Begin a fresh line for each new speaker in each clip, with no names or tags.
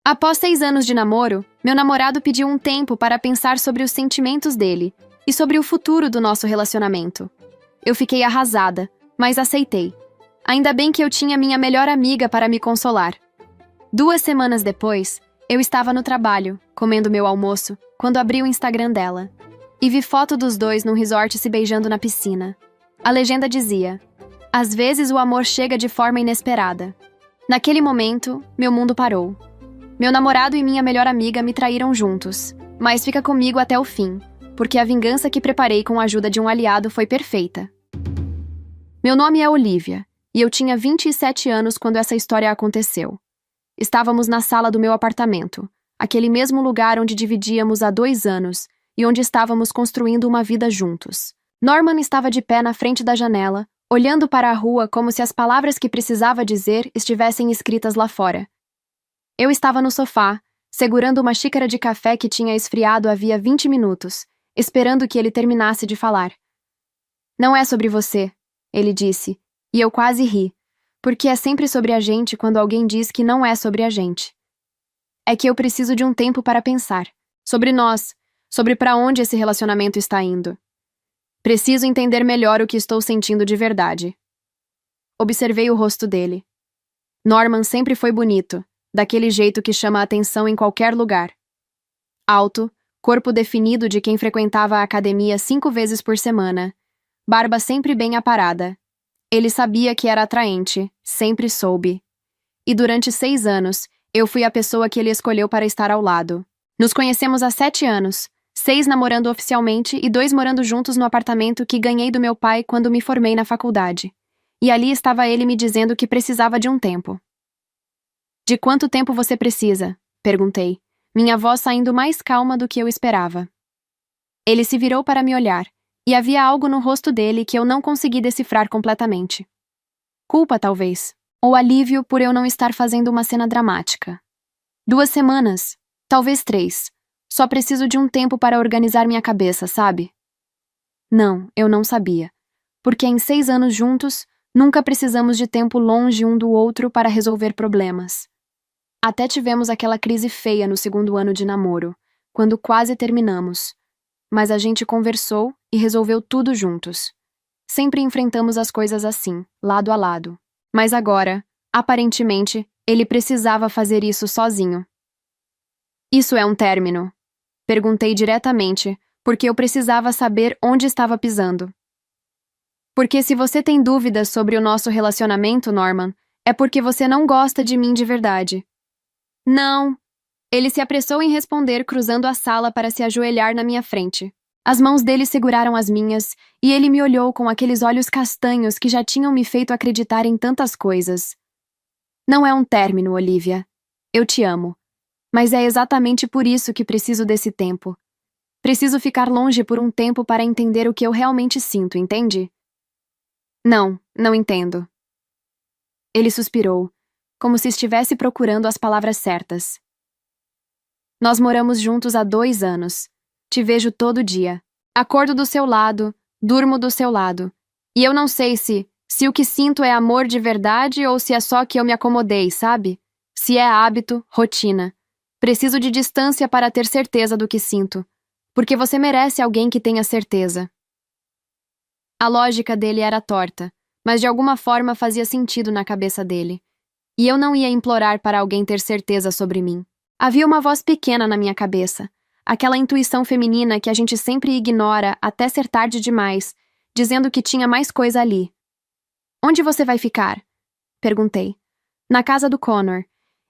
Após 6 anos de namoro, meu namorado pediu um tempo para pensar sobre os sentimentos dele e sobre o futuro do nosso relacionamento. Eu fiquei arrasada, mas aceitei. Ainda bem que eu tinha minha melhor amiga para me consolar. 2 semanas depois, eu estava no trabalho, comendo meu almoço, quando abri o Instagram dela. E vi foto dos dois num resort se beijando na piscina. A legenda dizia: "Às vezes o amor chega de forma inesperada." Naquele momento, meu mundo parou. Meu namorado e minha melhor amiga me traíram juntos, mas fica comigo até o fim, porque a vingança que preparei com a ajuda de um aliado foi perfeita. Meu nome é Olivia, e eu tinha 27 anos quando essa história aconteceu. Estávamos na sala do meu apartamento, aquele mesmo lugar onde dividíamos há 2 anos e onde estávamos construindo uma vida juntos. Norman estava de pé na frente da janela, olhando para a rua como se as palavras que precisava dizer estivessem escritas lá fora. Eu estava no sofá, segurando uma xícara de café que tinha esfriado havia 20 minutos, esperando que ele terminasse de falar. "Não é sobre você", ele disse, e eu quase ri, porque é sempre sobre a gente quando alguém diz que não é sobre a gente. É que eu preciso de um tempo para pensar. Sobre nós, sobre para onde esse relacionamento está indo. Preciso entender melhor o que estou sentindo de verdade. Observei o rosto dele. Norman sempre foi bonito, daquele jeito que chama a atenção em qualquer lugar. Alto, corpo definido de quem frequentava a academia 5 vezes por semana, barba sempre bem aparada. Ele sabia que era atraente, sempre soube. E durante 6 anos, eu fui a pessoa que ele escolheu para estar ao lado. Nos conhecemos há 7 anos, 6 namorando oficialmente e 2 morando juntos no apartamento que ganhei do meu pai quando me formei na faculdade. E ali estava ele me dizendo que precisava de um tempo. "De quanto tempo você precisa?" perguntei, minha voz saindo mais calma do que eu esperava. Ele se virou para me olhar, e havia algo no rosto dele que eu não consegui decifrar completamente. Culpa, talvez, ou alívio por eu não estar fazendo uma cena dramática. 2 semanas, talvez 3. Só preciso de um tempo para organizar minha cabeça, sabe? Não, eu não sabia. Porque em 6 anos juntos, nunca precisamos de tempo longe um do outro para resolver problemas. Até tivemos aquela crise feia no 2º ano de namoro, quando quase terminamos. Mas a gente conversou e resolveu tudo juntos. Sempre enfrentamos as coisas assim, lado a lado. Mas agora, aparentemente, ele precisava fazer isso sozinho. "Isso é um término?" Perguntei diretamente, porque eu precisava saber onde estava pisando. "Porque se você tem dúvidas sobre o nosso relacionamento, Norman, é porque você não gosta de mim de verdade." "Não." Ele se apressou em responder, cruzando a sala para se ajoelhar na minha frente. As mãos dele seguraram as minhas, e ele me olhou com aqueles olhos castanhos que já tinham me feito acreditar em tantas coisas. "Não é um término, Olivia. Eu te amo. Mas é exatamente por isso que preciso desse tempo. Preciso ficar longe por um tempo para entender o que eu realmente sinto, entende?" "Não, não entendo." Ele suspirou, como se estivesse procurando as palavras certas. "Nós moramos juntos há 2 anos. Te vejo todo dia. Acordo do seu lado, durmo do seu lado. E eu não sei se o que sinto é amor de verdade ou se é só que eu me acomodei, sabe? Se é hábito, rotina. Preciso de distância para ter certeza do que sinto. Porque você merece alguém que tenha certeza." A lógica dele era torta, mas de alguma forma fazia sentido na cabeça dele. E eu não ia implorar para alguém ter certeza sobre mim. Havia uma voz pequena na minha cabeça, aquela intuição feminina que a gente sempre ignora até ser tarde demais, dizendo que tinha mais coisa ali. "Onde você vai ficar?" perguntei. "Na casa do Connor.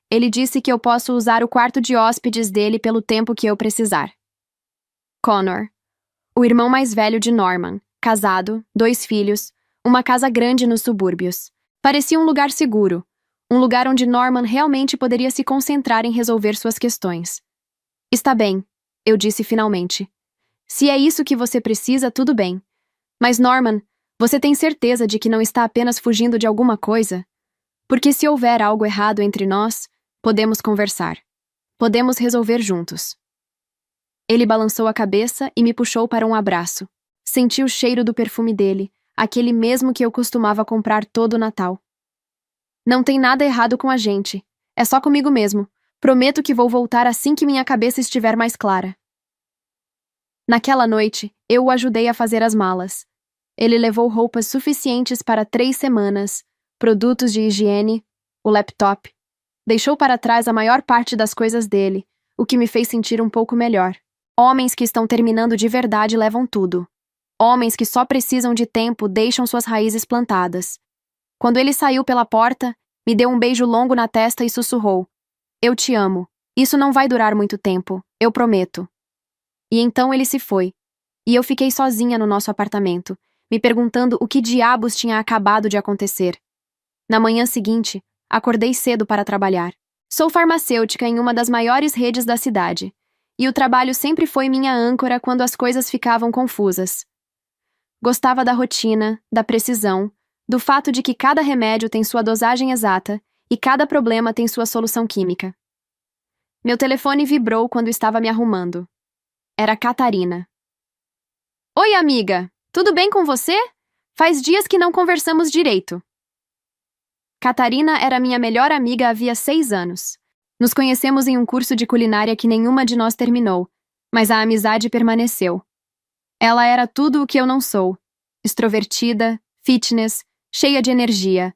Ele disse que eu posso usar o quarto de hóspedes dele pelo tempo que eu precisar." Connor. O irmão mais velho de Norman, casado, 2 filhos, uma casa grande nos subúrbios. Parecia um lugar seguro, um lugar onde Norman realmente poderia se concentrar em resolver suas questões. "Está bem", eu disse finalmente. "Se é isso que você precisa, tudo bem. Mas Norman, você tem certeza de que não está apenas fugindo de alguma coisa? Porque se houver algo errado entre nós, podemos conversar. Podemos resolver juntos." Ele balançou a cabeça e me puxou para um abraço. Senti o cheiro do perfume dele, aquele mesmo que eu costumava comprar todo Natal. "Não tem nada errado com a gente. É só comigo mesmo. Prometo que vou voltar assim que minha cabeça estiver mais clara. Naquela noite, eu o ajudei a fazer as malas. Ele levou roupas suficientes para 3 semanas, produtos de higiene, o laptop. Deixou para trás a maior parte das coisas dele, o que me fez sentir um pouco melhor. Homens que estão terminando de verdade levam tudo. Homens que só precisam de tempo deixam suas raízes plantadas. Quando ele saiu pela porta, me deu um beijo longo na testa e sussurrou: "Eu te amo. Isso não vai durar muito tempo, eu prometo." E então ele se foi. E eu fiquei sozinha no nosso apartamento, me perguntando o que diabos tinha acabado de acontecer. Na manhã seguinte, acordei cedo para trabalhar. Sou farmacêutica em uma das maiores redes da cidade, e o trabalho sempre foi minha âncora quando as coisas ficavam confusas. Gostava da rotina, da precisão, do fato de que cada remédio tem sua dosagem exata e cada problema tem sua solução química. Meu telefone vibrou quando estava me arrumando. Era Catarina. "Oi, amiga! Tudo bem com você? Faz dias que não conversamos direito." Catarina era minha melhor amiga havia 6 anos. Nos conhecemos em um curso de culinária que nenhuma de nós terminou, mas a amizade permaneceu. Ela era tudo o que eu não sou: extrovertida, fitness, cheia de energia,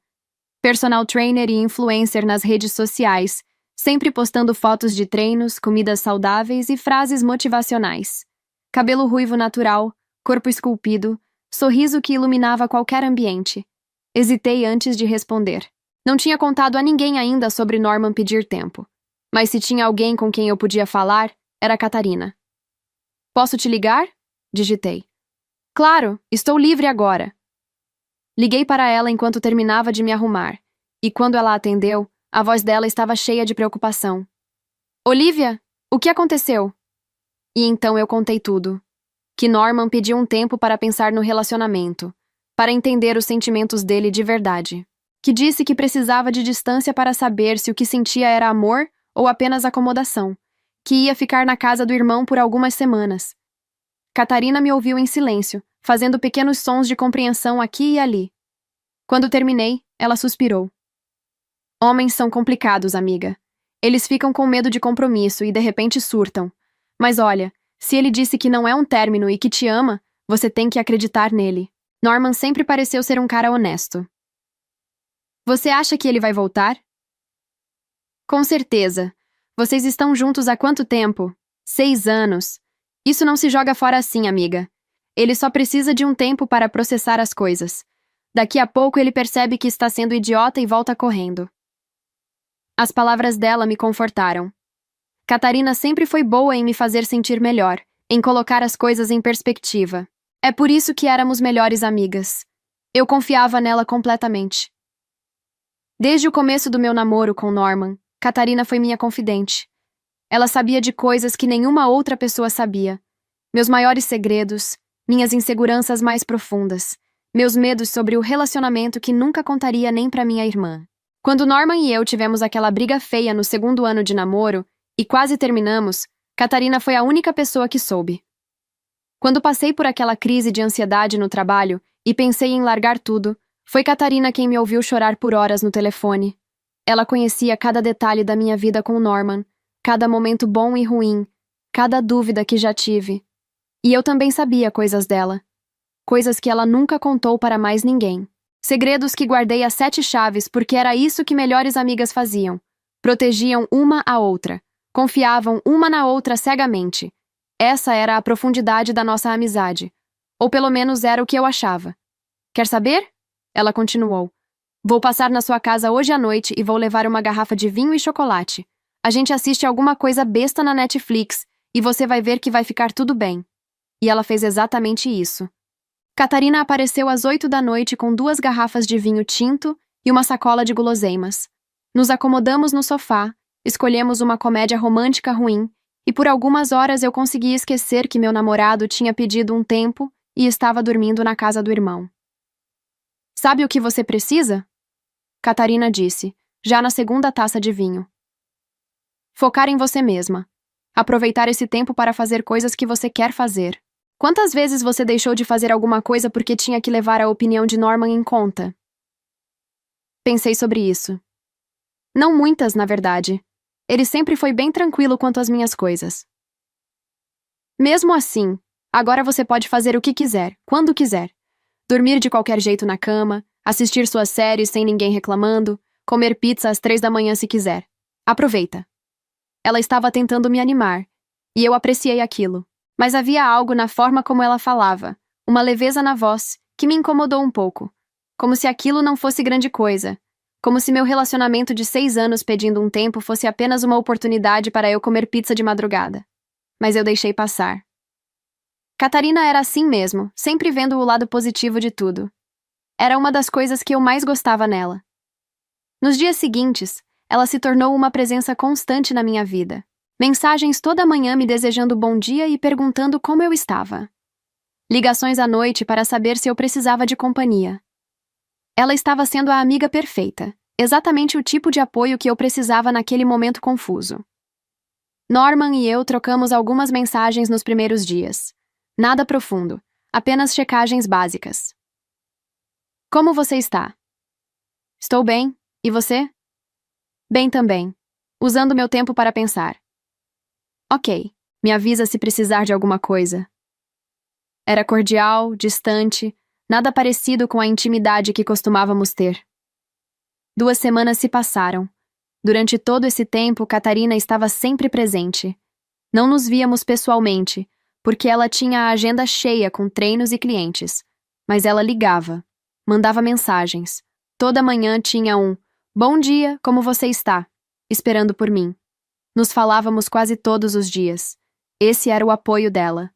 personal trainer e influencer nas redes sociais, sempre postando fotos de treinos, comidas saudáveis e frases motivacionais. Cabelo ruivo natural, corpo esculpido, sorriso que iluminava qualquer ambiente. Hesitei antes de responder. Não tinha contado a ninguém ainda sobre Norman pedir tempo. Mas se tinha alguém com quem eu podia falar, era Catarina. "Posso te ligar?" digitei. "Claro, estou livre agora." Liguei para ela enquanto terminava de me arrumar, e quando ela atendeu, a voz dela estava cheia de preocupação. "Olivia, o que aconteceu?" E então eu contei tudo. Que Norman pediu um tempo para pensar no relacionamento, para entender os sentimentos dele de verdade. Que disse que precisava de distância para saber se o que sentia era amor ou apenas acomodação. Que ia ficar na casa do irmão por algumas semanas. Catarina me ouviu em silêncio, fazendo pequenos sons de compreensão aqui e ali. Quando terminei, ela suspirou. "Homens são complicados, amiga. Eles ficam com medo de compromisso e de repente surtam. Mas olha, se ele disse que não é um término e que te ama, você tem que acreditar nele." Norman sempre pareceu ser um cara honesto. "Você acha que ele vai voltar?" "Com certeza. Vocês estão juntos há quanto tempo?" 6 anos. Isso não se joga fora assim, amiga. Ele só precisa de um tempo para processar as coisas. Daqui a pouco ele percebe que está sendo idiota e volta correndo. As palavras dela me confortaram. Catarina sempre foi boa em me fazer sentir melhor, em colocar as coisas em perspectiva. É por isso que éramos melhores amigas. Eu confiava nela completamente. Desde o começo do meu namoro com Norman, Catarina foi minha confidente. Ela sabia de coisas que nenhuma outra pessoa sabia. Meus maiores segredos, minhas inseguranças mais profundas, meus medos sobre o relacionamento que nunca contaria nem para minha irmã. Quando Norman e eu tivemos aquela briga feia no 2º ano de namoro, e quase terminamos, Catarina foi a única pessoa que soube. Quando passei por aquela crise de ansiedade no trabalho e pensei em largar tudo, foi Catarina quem me ouviu chorar por horas no telefone. Ela conhecia cada detalhe da minha vida com Norman, cada momento bom e ruim, cada dúvida que já tive. E eu também sabia coisas dela. Coisas que ela nunca contou para mais ninguém. Segredos que guardei a 7 chaves porque era isso que melhores amigas faziam. Protegiam uma a outra. Confiavam uma na outra cegamente. Essa era a profundidade da nossa amizade. Ou pelo menos era o que eu achava. "Quer saber?" Ela continuou. "Vou passar na sua casa hoje à noite e vou levar uma garrafa de vinho e chocolate. A gente assiste alguma coisa besta na Netflix e você vai ver que vai ficar tudo bem." E ela fez exatamente isso. Catarina apareceu às 8 da noite com 2 garrafas de vinho tinto e uma sacola de guloseimas. Nos acomodamos no sofá, escolhemos uma comédia romântica ruim e por algumas horas eu consegui esquecer que meu namorado tinha pedido um tempo e estava dormindo na casa do irmão. "Sabe o que você precisa?" Catarina disse, já na 2ª taça de vinho. "Focar em você mesma. Aproveitar esse tempo para fazer coisas que você quer fazer. Quantas vezes você deixou de fazer alguma coisa porque tinha que levar a opinião de Norman em conta?" Pensei sobre isso. Não muitas, na verdade. Ele sempre foi bem tranquilo quanto às minhas coisas. Mesmo assim, agora você pode fazer o que quiser, quando quiser. Dormir de qualquer jeito na cama, assistir suas séries sem ninguém reclamando, comer pizza às 3 da manhã se quiser. Aproveita. Ela estava tentando me animar, e eu apreciei aquilo. Mas havia algo na forma como ela falava, uma leveza na voz, que me incomodou um pouco. Como se aquilo não fosse grande coisa. Como se meu relacionamento de 6 anos pedindo um tempo fosse apenas uma oportunidade para eu comer pizza de madrugada. Mas eu deixei passar. Catarina era assim mesmo, sempre vendo o lado positivo de tudo. Era uma das coisas que eu mais gostava nela. Nos dias seguintes, ela se tornou uma presença constante na minha vida. Mensagens toda manhã me desejando bom dia e perguntando como eu estava. Ligações à noite para saber se eu precisava de companhia. Ela estava sendo a amiga perfeita, exatamente o tipo de apoio que eu precisava naquele momento confuso. Norman e eu trocamos algumas mensagens nos primeiros dias. Nada profundo, apenas checagens básicas. Como você está? Estou bem, e você? Bem também, usando meu tempo para pensar. Ok, me avisa se precisar de alguma coisa. Era cordial, distante, nada parecido com a intimidade que costumávamos ter. 2 semanas se passaram. Durante todo esse tempo, Catarina estava sempre presente. Não nos víamos pessoalmente, porque ela tinha a agenda cheia com treinos e clientes. Mas ela ligava, mandava mensagens. Toda manhã tinha um "Bom dia, como você está?", esperando por mim. Nos falávamos quase todos os dias. Esse era o apoio dela.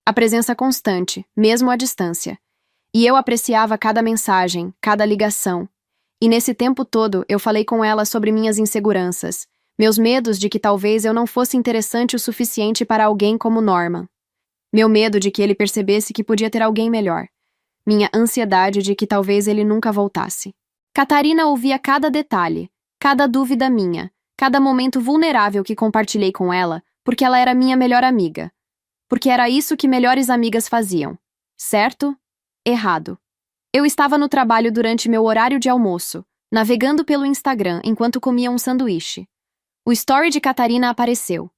A presença constante, mesmo à distância. E eu apreciava cada mensagem, cada ligação. E nesse tempo todo eu falei com ela sobre minhas inseguranças, meus medos de que talvez eu não fosse interessante o suficiente para alguém como Norman. Meu medo de que ele percebesse que podia ter alguém melhor. Minha ansiedade de que talvez ele nunca voltasse. Catarina ouvia cada detalhe, cada dúvida minha, cada momento vulnerável que compartilhei com ela, porque ela era minha melhor amiga. Porque era isso que melhores amigas faziam. Certo? Errado. Eu estava no trabalho durante meu horário de almoço, navegando pelo Instagram enquanto comia um sanduíche. O story de Catarina apareceu.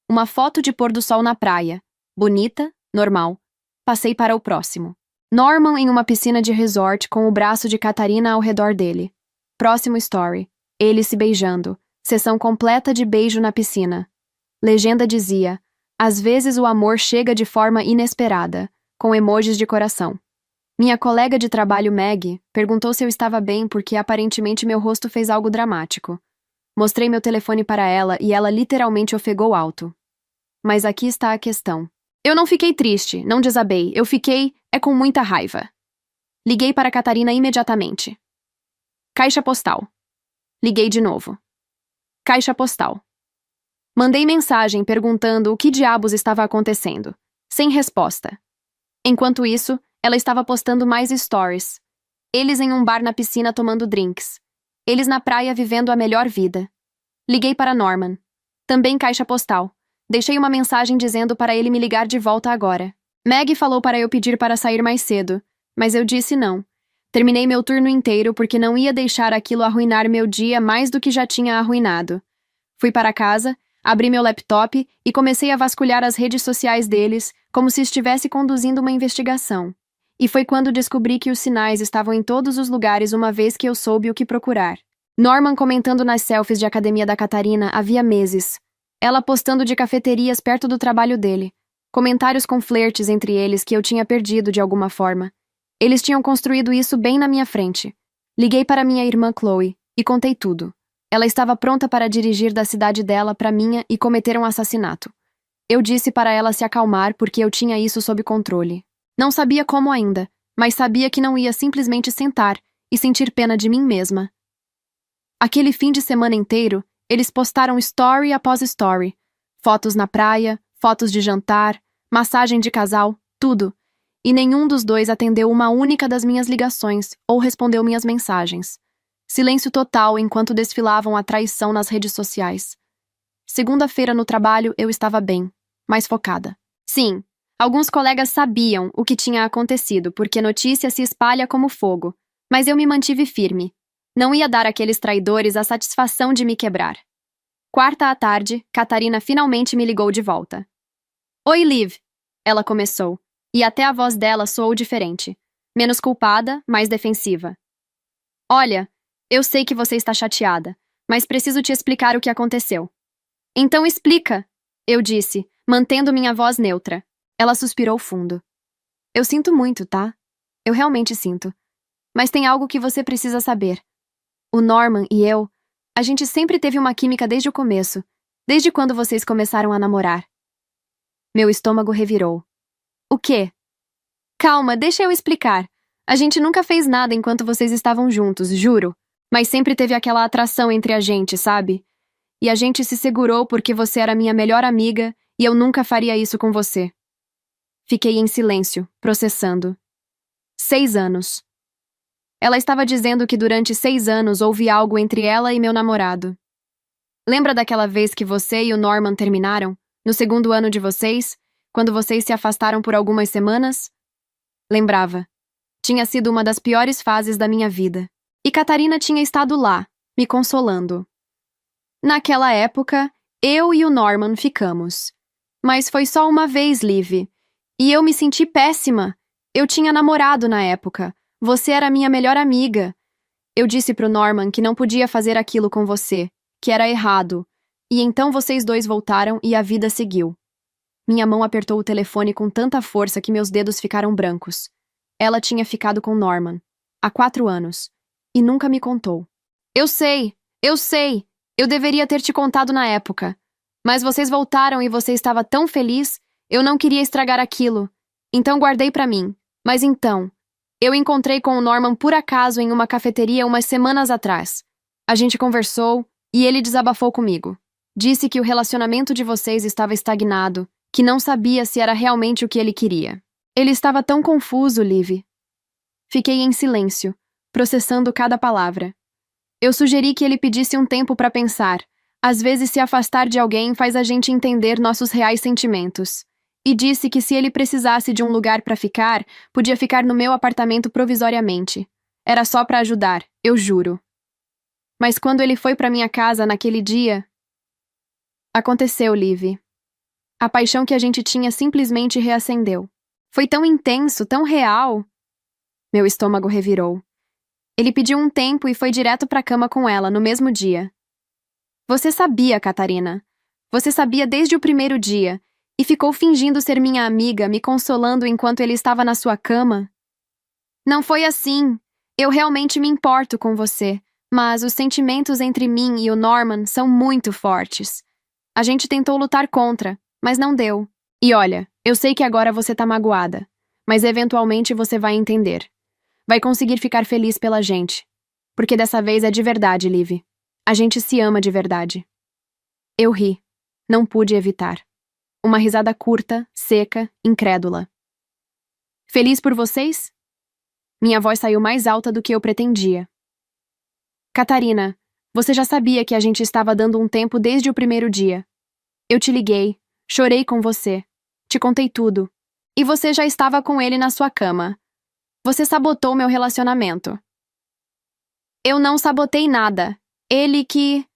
Uma foto de pôr do sol na praia. Bonita, normal. Passei para o próximo. Norman em uma piscina de resort com o braço de Catarina ao redor dele. Próximo story. Eles se beijando. Sessão completa de beijo na piscina. Legenda dizia: "Às vezes o amor chega de forma inesperada", com emojis de coração. Minha colega de trabalho Maggie perguntou se eu estava bem porque aparentemente meu rosto fez algo dramático. Mostrei meu telefone para ela e ela literalmente ofegou alto. Mas aqui está a questão. Eu não fiquei triste, não desabei, eu fiquei com muita raiva. Liguei para Catarina imediatamente. Caixa postal. Liguei de novo. Caixa postal. Mandei mensagem perguntando o que diabos estava acontecendo. Sem resposta. Enquanto isso, ela estava postando mais stories. Eles em um bar na piscina tomando drinks. Eles na praia vivendo a melhor vida. Liguei para Norman. Também caixa postal. Deixei uma mensagem dizendo para ele me ligar de volta agora. Maggie falou para eu pedir para sair mais cedo, mas eu disse não. Terminei meu turno inteiro porque não ia deixar aquilo arruinar meu dia mais do que já tinha arruinado. Fui para casa, abri meu laptop e comecei a vasculhar as redes sociais deles como se estivesse conduzindo uma investigação. E foi quando descobri que os sinais estavam em todos os lugares uma vez que eu soube o que procurar. Norman comentando nas selfies de academia da Catarina havia meses. Ela postando de cafeterias perto do trabalho dele. Comentários com flertes entre eles que eu tinha perdido de alguma forma. Eles tinham construído isso bem na minha frente. Liguei para minha irmã Chloe e contei tudo. Ela estava pronta para dirigir da cidade dela para minha e cometer um assassinato. Eu disse para ela se acalmar porque eu tinha isso sob controle. Não sabia como ainda, mas sabia que não ia simplesmente sentar e sentir pena de mim mesma. Aquele fim de semana inteiro, eles postaram story após story. Fotos na praia, fotos de jantar, massagem de casal, tudo. E nenhum dos dois atendeu uma única das minhas ligações ou respondeu minhas mensagens. Silêncio total enquanto desfilavam a traição nas redes sociais. Segunda-feira no trabalho eu estava bem, mais focada. Sim, alguns colegas sabiam o que tinha acontecido porque notícia se espalha como fogo, mas eu me mantive firme. Não ia dar àqueles traidores a satisfação de me quebrar. Quarta à tarde, Catarina finalmente me ligou de volta. Oi, Liv, ela começou, e até a voz dela soou diferente. Menos culpada, mais defensiva. Olha, eu sei que você está chateada, mas preciso te explicar o que aconteceu. Então explica, eu disse, mantendo minha voz neutra. Ela suspirou fundo. Eu sinto muito, tá? Eu realmente sinto. Mas tem algo que você precisa saber. O Norman e eu, a gente sempre teve uma química desde o começo, desde quando vocês começaram a namorar. Meu estômago revirou. O quê? Calma, deixa eu explicar. A gente nunca fez nada enquanto vocês estavam juntos, juro. Mas sempre teve aquela atração entre a gente, sabe? E a gente se segurou porque você era minha melhor amiga e eu nunca faria isso com você. Fiquei em silêncio, processando. 6 anos. Ela estava dizendo que durante 6 anos houve algo entre ela e meu namorado. Lembra daquela vez que você e o Norman terminaram? No segundo ano de vocês? Quando vocês se afastaram por algumas semanas? Lembrava. Tinha sido uma das piores fases da minha vida. E Catarina tinha estado lá, me consolando. Naquela época, eu e o Norman ficamos. Mas foi só uma vez, Liv. E eu me senti péssima. Eu tinha namorado na época. Você era minha melhor amiga. Eu disse pro Norman que não podia fazer aquilo com você, que era errado. E então vocês dois voltaram e a vida seguiu. Minha mão apertou o telefone com tanta força que meus dedos ficaram brancos. Ela tinha ficado com Norman, há 4 anos, e nunca me contou. Eu sei. Eu deveria ter te contado na época. Mas vocês voltaram e você estava tão feliz, eu não queria estragar aquilo. Então guardei pra mim. Mas então, eu encontrei com o Norman por acaso em uma cafeteria umas semanas atrás. A gente conversou e ele desabafou comigo. Disse que o relacionamento de vocês estava estagnado, que não sabia se era realmente o que ele queria. Ele estava tão confuso, Liv. Fiquei em silêncio, processando cada palavra. Eu sugeri que ele pedisse um tempo para pensar. Às vezes se afastar de alguém faz a gente entender nossos reais sentimentos. E disse que se ele precisasse de um lugar para ficar, podia ficar no meu apartamento provisoriamente. Era só para ajudar, eu juro. Mas quando ele foi para minha casa naquele dia... Aconteceu, Liv. A paixão que a gente tinha simplesmente reacendeu. Foi tão intenso, tão real. Meu estômago revirou. Ele pediu um tempo e foi direto para a cama com ela no mesmo dia. Você sabia, Catarina. Você sabia desde o primeiro dia e ficou fingindo ser minha amiga, me consolando enquanto ele estava na sua cama? Não foi assim. Eu realmente me importo com você, mas os sentimentos entre mim e o Norman são muito fortes. A gente tentou lutar contra, mas não deu. E olha, eu sei que agora você tá magoada, mas eventualmente você vai entender. Vai conseguir ficar feliz pela gente. Porque dessa vez é de verdade, Liv. A gente se ama de verdade. Eu ri. Não pude evitar. Uma risada curta, seca, incrédula. Feliz por vocês? Minha voz saiu mais alta do que eu pretendia. Catarina, você já sabia que a gente estava dando um tempo desde o primeiro dia. Eu te liguei, chorei com você, te contei tudo. E você já estava com ele na sua cama. Você sabotou meu relacionamento. Eu não sabotei nada. Ele que...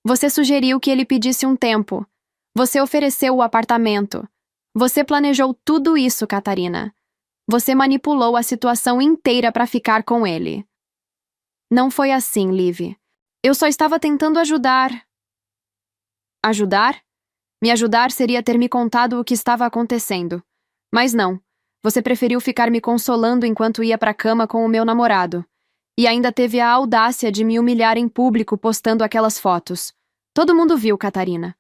Você sugeriu que ele pedisse um tempo. Você ofereceu o apartamento. Você planejou tudo isso, Catarina. Você manipulou a situação inteira para ficar com ele. Não foi assim, Liv. Eu só estava tentando ajudar. Ajudar? Me ajudar seria ter me contado o que estava acontecendo. Mas não. Você preferiu ficar me consolando enquanto ia para a cama com o meu namorado. E ainda teve a audácia de me humilhar em público postando aquelas fotos. Todo mundo viu, Catarina.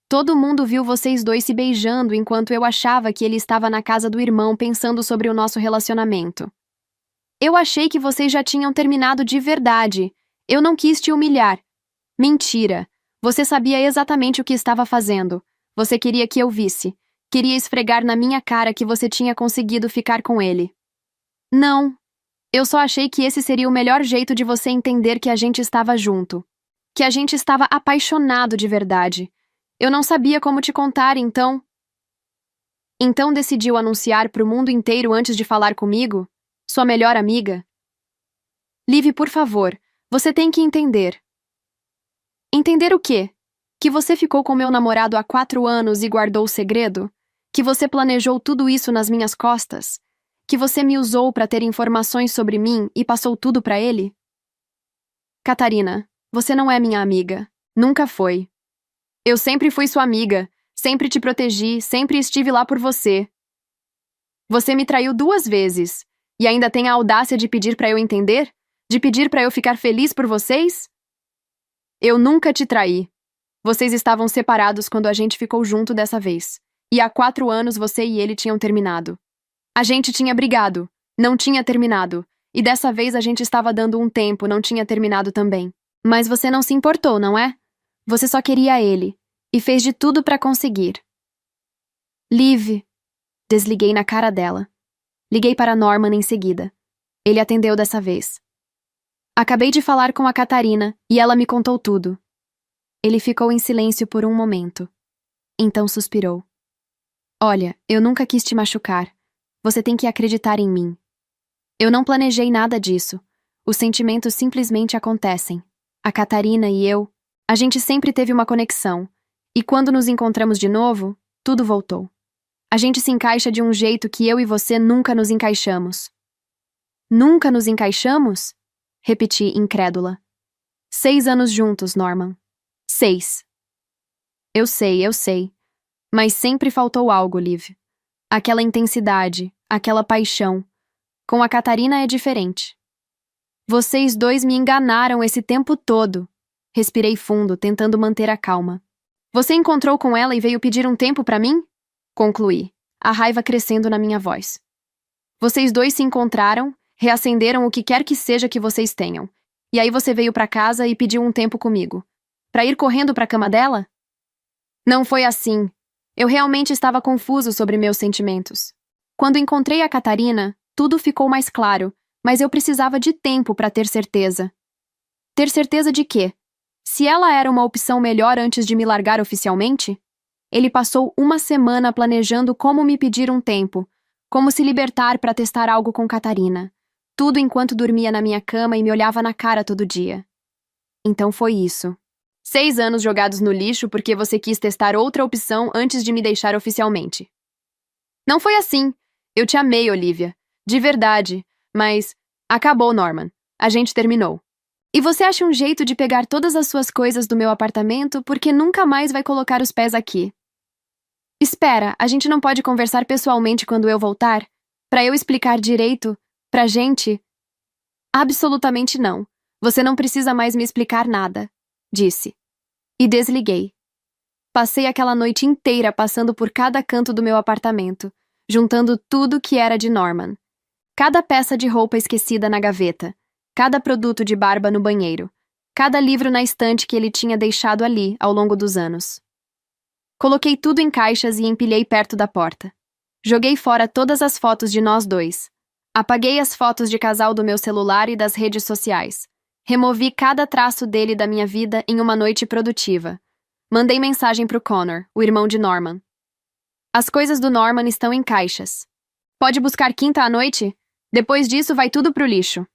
Todo mundo viu vocês dois se beijando enquanto eu achava que ele estava na casa do irmão pensando sobre o nosso relacionamento. Eu achei que vocês já tinham terminado de verdade. Eu não quis te humilhar. Mentira. Você sabia exatamente o que estava fazendo. Você queria que eu visse. Queria esfregar na minha cara que você tinha conseguido ficar com ele. Não. Eu só achei que esse seria o melhor jeito de você entender que a gente estava junto. Que a gente estava apaixonado de verdade. Eu não sabia como te contar, então... Então decidiu anunciar para o mundo inteiro antes de falar comigo? Sua melhor amiga? Liv, por favor, você tem que entender. Entender o quê? Que você ficou com meu namorado há 4 anos e guardou o segredo? Que você planejou tudo isso nas minhas costas? Que você me usou para ter informações sobre mim e passou tudo para ele? Catarina, você não é minha amiga. Nunca foi. Eu sempre fui sua amiga, sempre te protegi, sempre estive lá por você. Você me traiu 2 vezes e ainda tem a audácia de pedir para eu entender? De pedir para eu ficar feliz por vocês? Eu nunca te traí. Vocês estavam separados quando a gente ficou junto dessa vez. E há 4 anos você e ele tinham terminado. A gente tinha brigado, não tinha terminado. E dessa vez a gente estava dando um tempo, não tinha terminado também. Mas você não se importou, não é? Você só queria ele. E fez de tudo para conseguir. Liv. Desliguei na cara dela. Liguei para Norman em seguida. Ele atendeu dessa vez. Acabei de falar com a Catarina e ela me contou tudo. Ele ficou em silêncio por um momento. Então suspirou. Olha, eu nunca quis te machucar. Você tem que acreditar em mim. Eu não planejei nada disso. Os sentimentos simplesmente acontecem. A Catarina e eu, a gente sempre teve uma conexão. E quando nos encontramos de novo, tudo voltou. A gente se encaixa de um jeito que eu e você nunca nos encaixamos. Nunca nos encaixamos? Repeti, incrédula. 6 anos juntos, Norman. 6. Eu sei. Mas sempre faltou algo, Liv. Aquela intensidade, aquela paixão. Com a Catarina é diferente. Vocês dois me enganaram esse tempo todo. Respirei fundo, tentando manter a calma. Você encontrou com ela e veio pedir um tempo pra mim? Concluí, a raiva crescendo na minha voz. Vocês dois se encontraram, reacenderam o que quer que seja que vocês tenham. E aí você veio pra casa e pediu um tempo comigo. Pra ir correndo pra cama dela? Não foi assim. Eu realmente estava confuso sobre meus sentimentos. Quando encontrei a Catarina, tudo ficou mais claro, mas eu precisava de tempo para ter certeza. Ter certeza de quê? Se ela era uma opção melhor antes de me largar oficialmente? Ele passou 1 semana planejando como me pedir um tempo, como se libertar para testar algo com Catarina. Tudo enquanto dormia na minha cama e me olhava na cara todo dia. Então foi isso. 6 anos jogados no lixo porque você quis testar outra opção antes de me deixar oficialmente. Não foi assim. Eu te amei, Olivia. De verdade. Mas acabou, Norman. A gente terminou. E você acha um jeito de pegar todas as suas coisas do meu apartamento porque nunca mais vai colocar os pés aqui. Espera, a gente não pode conversar pessoalmente quando eu voltar? Pra eu explicar direito? Pra gente? Absolutamente não. Você não precisa mais me explicar nada, disse. E desliguei. Passei aquela noite inteira passando por cada canto do meu apartamento, juntando tudo que era de Norman. Cada peça de roupa esquecida na gaveta, cada produto de barba no banheiro, cada livro na estante que ele tinha deixado ali ao longo dos anos. Coloquei tudo em caixas e empilhei perto da porta. Joguei fora todas as fotos de nós dois. Apaguei as fotos de casal do meu celular e das redes sociais. Removi cada traço dele da minha vida em uma noite produtiva. Mandei mensagem pro Connor, o irmão de Norman. As coisas do Norman estão em caixas. Pode buscar quinta à noite? Depois disso vai tudo pro lixo.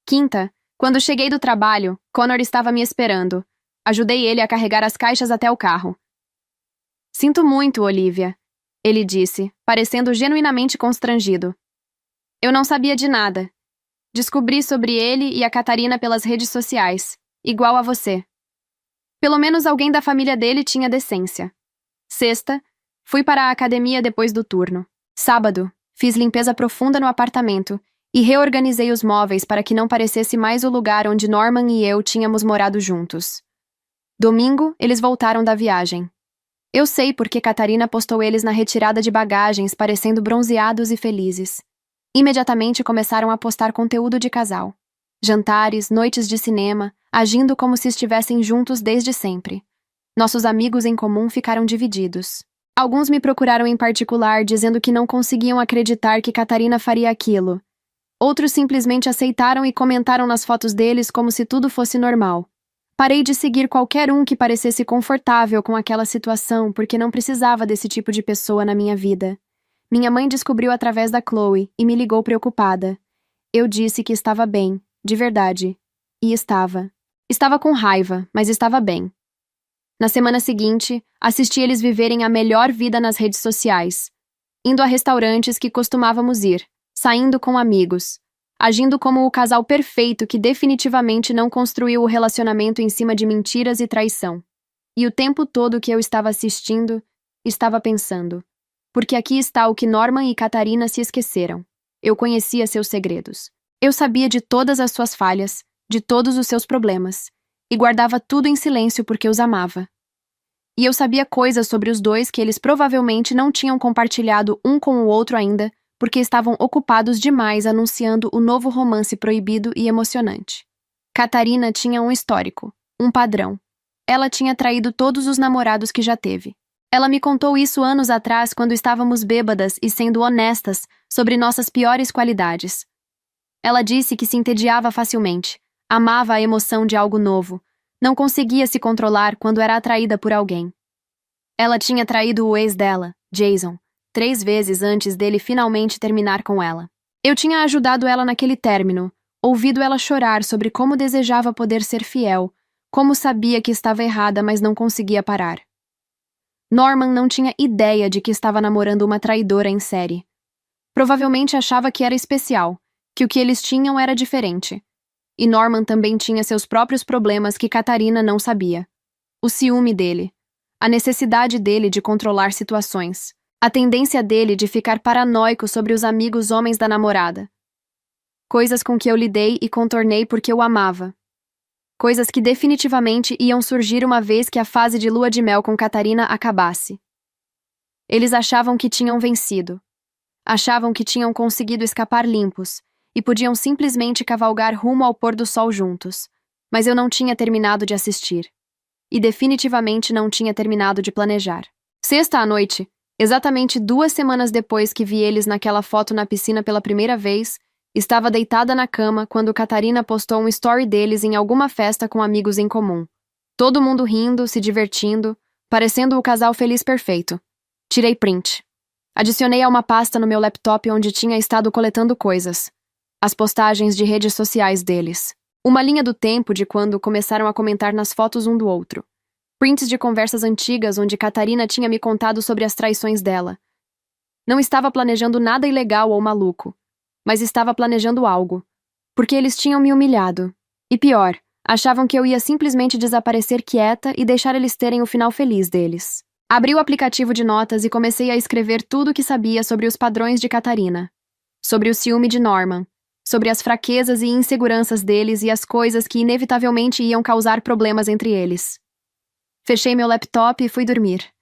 Quinta, quando cheguei do trabalho, Connor estava me esperando. Ajudei ele a carregar as caixas até o carro. Sinto muito, Olivia, ele disse, parecendo genuinamente constrangido. Eu não sabia de nada. Descobri sobre ele e a Catarina pelas redes sociais, igual a você. Pelo menos alguém da família dele tinha decência. Sexta, fui para a academia depois do turno. Sábado, fiz limpeza profunda no apartamento e reorganizei os móveis para que não parecesse mais o lugar onde Norman e eu tínhamos morado juntos. Domingo, eles voltaram da viagem. Eu sei porque Catarina postou eles na retirada de bagagens parecendo bronzeados e felizes. Imediatamente começaram a postar conteúdo de casal. Jantares, noites de cinema, agindo como se estivessem juntos desde sempre. Nossos amigos em comum ficaram divididos. Alguns me procuraram em particular, dizendo que não conseguiam acreditar que Catarina faria aquilo. Outros simplesmente aceitaram e comentaram nas fotos deles como se tudo fosse normal. Parei de seguir qualquer um que parecesse confortável com aquela situação porque não precisava desse tipo de pessoa na minha vida. Minha mãe descobriu através da Chloe e me ligou preocupada. Eu disse que estava bem, de verdade. E estava. Estava com raiva, mas estava bem. Na semana seguinte, assisti eles viverem a melhor vida nas redes sociais, indo a restaurantes que costumávamos ir, saindo com amigos, agindo como o casal perfeito que definitivamente não construiu o relacionamento em cima de mentiras e traição. E o tempo todo que eu estava assistindo, estava pensando, porque aqui está o que Norman e Catarina se esqueceram. Eu conhecia seus segredos. Eu sabia de todas as suas falhas, de todos os seus problemas, e guardava tudo em silêncio porque os amava. E eu sabia coisas sobre os dois que eles provavelmente não tinham compartilhado um com o outro ainda, porque estavam ocupados demais anunciando o novo romance proibido e emocionante. Catarina tinha um histórico, um padrão. Ela tinha traído todos os namorados que já teve. Ela me contou isso anos atrás quando estávamos bêbadas e sendo honestas sobre nossas piores qualidades. Ela disse que se entediava facilmente, amava a emoção de algo novo, não conseguia se controlar quando era atraída por alguém. Ela tinha traído o ex dela, Jason, 3 vezes antes dele finalmente terminar com ela. Eu tinha ajudado ela naquele término, ouvido ela chorar sobre como desejava poder ser fiel, como sabia que estava errada, mas não conseguia parar. Norman não tinha ideia de que estava namorando uma traidora em série. Provavelmente achava que era especial, que o que eles tinham era diferente. E Norman também tinha seus próprios problemas que Catarina não sabia. O ciúme dele, a necessidade dele de controlar situações, a tendência dele de ficar paranoico sobre os amigos homens da namorada. Coisas com que eu lidei e contornei porque eu amava. Coisas que definitivamente iam surgir uma vez que a fase de lua de mel com Catarina acabasse. Eles achavam que tinham vencido. Achavam que tinham conseguido escapar limpos e podiam simplesmente cavalgar rumo ao pôr do sol juntos. Mas eu não tinha terminado de assistir. E definitivamente não tinha terminado de planejar. Sexta à noite, exatamente 2 semanas depois que vi eles naquela foto na piscina pela primeira vez, estava deitada na cama quando Catarina postou um story deles em alguma festa com amigos em comum. Todo mundo rindo, se divertindo, parecendo o casal feliz perfeito. Tirei print. Adicionei a uma pasta no meu laptop onde tinha estado coletando coisas. As postagens de redes sociais deles. Uma linha do tempo de quando começaram a comentar nas fotos um do outro. Prints de conversas antigas onde Catarina tinha me contado sobre as traições dela. Não estava planejando nada ilegal ou maluco, mas estava planejando algo. Porque eles tinham me humilhado. E pior, achavam que eu ia simplesmente desaparecer quieta e deixar eles terem o final feliz deles. Abri o aplicativo de notas e comecei a escrever tudo o que sabia sobre os padrões de Catarina. Sobre o ciúme de Norman. Sobre as fraquezas e inseguranças deles e as coisas que inevitavelmente iam causar problemas entre eles. Fechei meu laptop e fui dormir.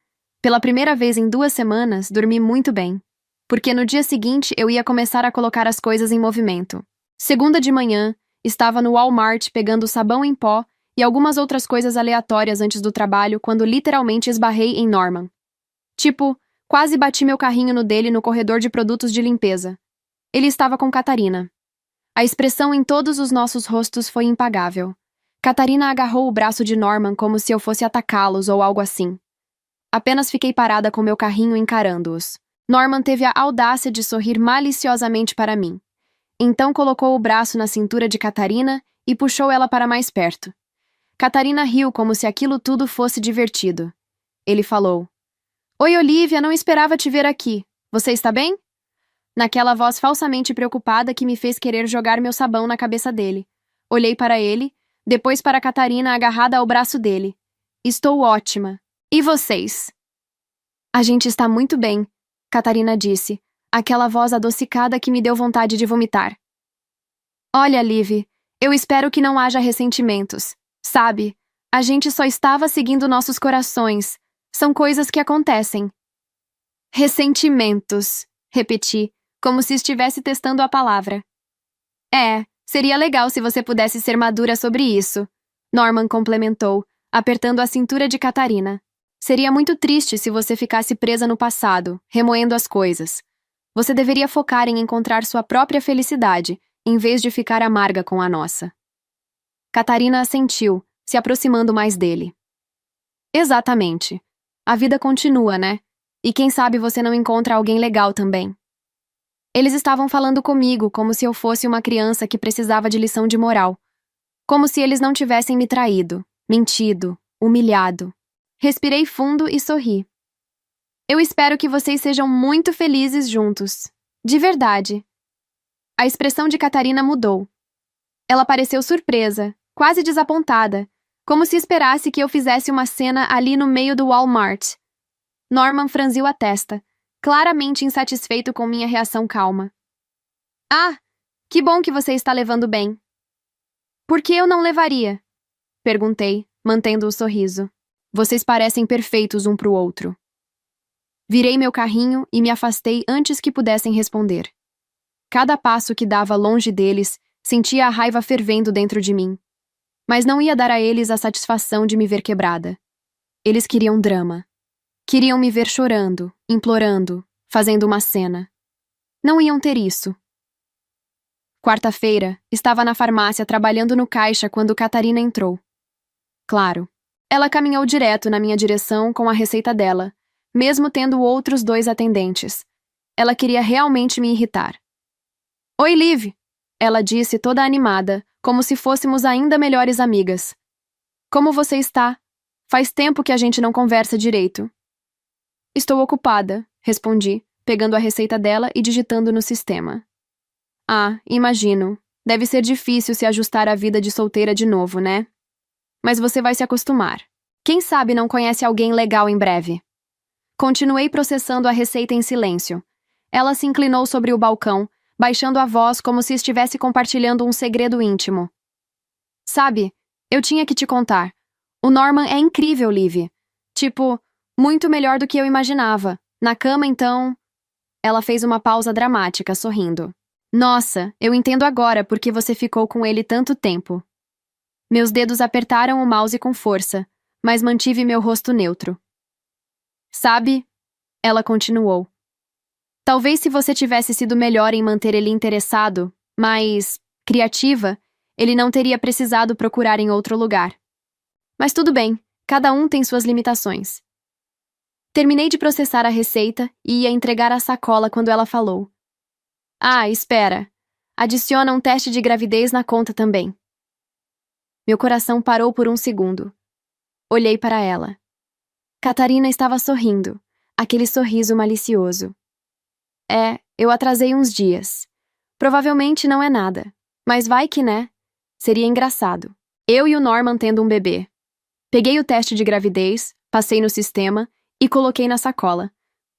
Pela primeira vez em 2 semanas, dormi muito bem. Porque no dia seguinte eu ia começar a colocar as coisas em movimento. Segunda de manhã, estava no Walmart pegando sabão em pó e algumas outras coisas aleatórias antes do trabalho quando literalmente esbarrei em Norman. Tipo, quase bati meu carrinho no dele no corredor de produtos de limpeza. Ele estava com Catarina. A expressão em todos os nossos rostos foi impagável. Catarina agarrou o braço de Norman como se eu fosse atacá-los ou algo assim. Apenas fiquei parada com meu carrinho encarando-os. Norman teve a audácia de sorrir maliciosamente para mim. Então colocou o braço na cintura de Catarina e puxou ela para mais perto. Catarina riu como se aquilo tudo fosse divertido. Ele falou: "Oi, Olivia, não esperava te ver aqui. Você está bem?" Naquela voz falsamente preocupada que me fez querer jogar meu sabão na cabeça dele. Olhei para ele, depois para Catarina agarrada ao braço dele. "Estou ótima. E vocês?" "A gente está muito bem", Catarina disse, aquela voz adocicada que me deu vontade de vomitar. "Olha, Liv, eu espero que não haja ressentimentos. Sabe, a gente só estava seguindo nossos corações. São coisas que acontecem." "Ressentimentos", repeti, como se estivesse testando a palavra. Seria legal se você pudesse ser madura sobre isso", Norman complementou, apertando a cintura de Catarina. "Seria muito triste se você ficasse presa no passado, remoendo as coisas. Você deveria focar em encontrar sua própria felicidade, em vez de ficar amarga com a nossa." Catarina assentiu, se aproximando mais dele. "Exatamente. A vida continua, né? E quem sabe você não encontra alguém legal também." Eles estavam falando comigo como se eu fosse uma criança que precisava de lição de moral. Como se eles não tivessem me traído, mentido, humilhado. Respirei fundo e sorri. Eu espero que vocês sejam muito felizes juntos. De verdade. A expressão de Catarina mudou. Ela pareceu surpresa, quase desapontada, como se esperasse que eu fizesse uma cena ali no meio do Walmart. Norman franziu a testa, claramente insatisfeito com minha reação calma. Ah, que bom que você está levando bem. Por que eu não levaria? Perguntei, mantendo o sorriso. Vocês parecem perfeitos um pro outro. Virei meu carrinho e me afastei antes que pudessem responder. Cada passo que dava longe deles, sentia a raiva fervendo dentro de mim. Mas não ia dar a eles a satisfação de me ver quebrada. Eles queriam drama. Queriam me ver chorando, implorando, fazendo uma cena. Não iam ter isso. Quarta-feira, estava na farmácia trabalhando no caixa quando Catarina entrou. Claro, ela caminhou direto na minha direção com a receita dela, mesmo tendo outros 2 atendentes. Ela queria realmente me irritar. Oi, Liv! Ela disse toda animada, como se fôssemos ainda melhores amigas. Como você está? Faz tempo que a gente não conversa direito. Estou ocupada, respondi, pegando a receita dela e digitando no sistema. Ah, imagino. Deve ser difícil se ajustar à vida de solteira de novo, né? Mas você vai se acostumar. Quem sabe não conhece alguém legal em breve. Continuei processando a receita em silêncio. Ela se inclinou sobre o balcão, baixando a voz como se estivesse compartilhando um segredo íntimo. Sabe, eu tinha que te contar. O Norman é incrível, Liv. Tipo, muito melhor do que eu imaginava. Na cama, então... Ela fez uma pausa dramática, sorrindo. Nossa, eu entendo agora por que você ficou com ele tanto tempo. Meus dedos apertaram o mouse com força, mas mantive meu rosto neutro. Sabe? Ela continuou. Talvez se você tivesse sido melhor em manter ele interessado, mais criativa, ele não teria precisado procurar em outro lugar. Mas tudo bem, cada um tem suas limitações. Terminei de processar a receita e ia entregar a sacola quando ela falou. Ah, espera. Adiciona um teste de gravidez na conta também. Meu coração parou por um segundo. Olhei para ela. Catarina estava sorrindo, aquele sorriso malicioso. Eu atrasei uns dias. Provavelmente não é nada, mas vai que, né? Seria engraçado. Eu e o Norman tendo um bebê. Peguei o teste de gravidez, passei no sistema e coloquei na sacola,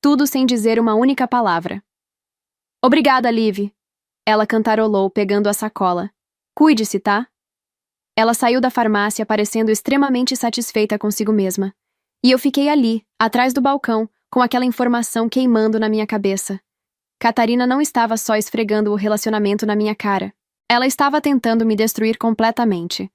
tudo sem dizer uma única palavra. Obrigada, Liv. Ela cantarolou, pegando a sacola. Cuide-se, tá? Ela saiu da farmácia parecendo extremamente satisfeita consigo mesma. E eu fiquei ali, atrás do balcão, com aquela informação queimando na minha cabeça. Catarina não estava só esfregando o relacionamento na minha cara. Ela estava tentando me destruir completamente.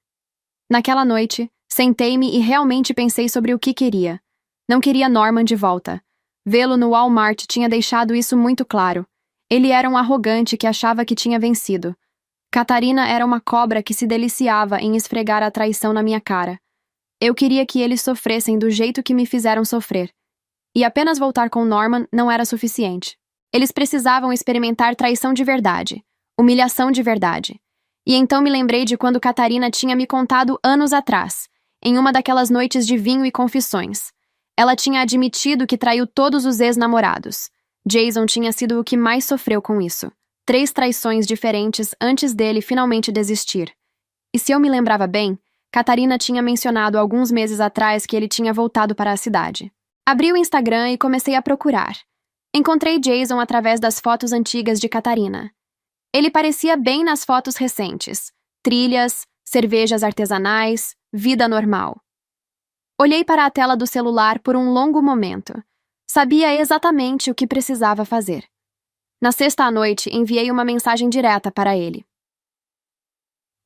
Naquela noite, sentei-me e realmente pensei sobre o que queria. Não queria Norman de volta. Vê-lo no Walmart tinha deixado isso muito claro. Ele era um arrogante que achava que tinha vencido. Catarina era uma cobra que se deliciava em esfregar a traição na minha cara. Eu queria que eles sofressem do jeito que me fizeram sofrer. E apenas voltar com Norman não era suficiente. Eles precisavam experimentar traição de verdade, humilhação de verdade. E então me lembrei de quando Catarina tinha me contado anos atrás, em uma daquelas noites de vinho e confissões. Ela tinha admitido que traiu todos os ex-namorados. Jason tinha sido o que mais sofreu com isso. 3 traições diferentes antes dele finalmente desistir. E se eu me lembrava bem, Catarina tinha mencionado alguns meses atrás que ele tinha voltado para a cidade. Abri o Instagram e comecei a procurar. Encontrei Jason através das fotos antigas de Catarina. Ele parecia bem nas fotos recentes. Trilhas, cervejas artesanais, vida normal. Olhei para a tela do celular por um longo momento. Sabia exatamente o que precisava fazer. Na sexta à noite, enviei uma mensagem direta para ele.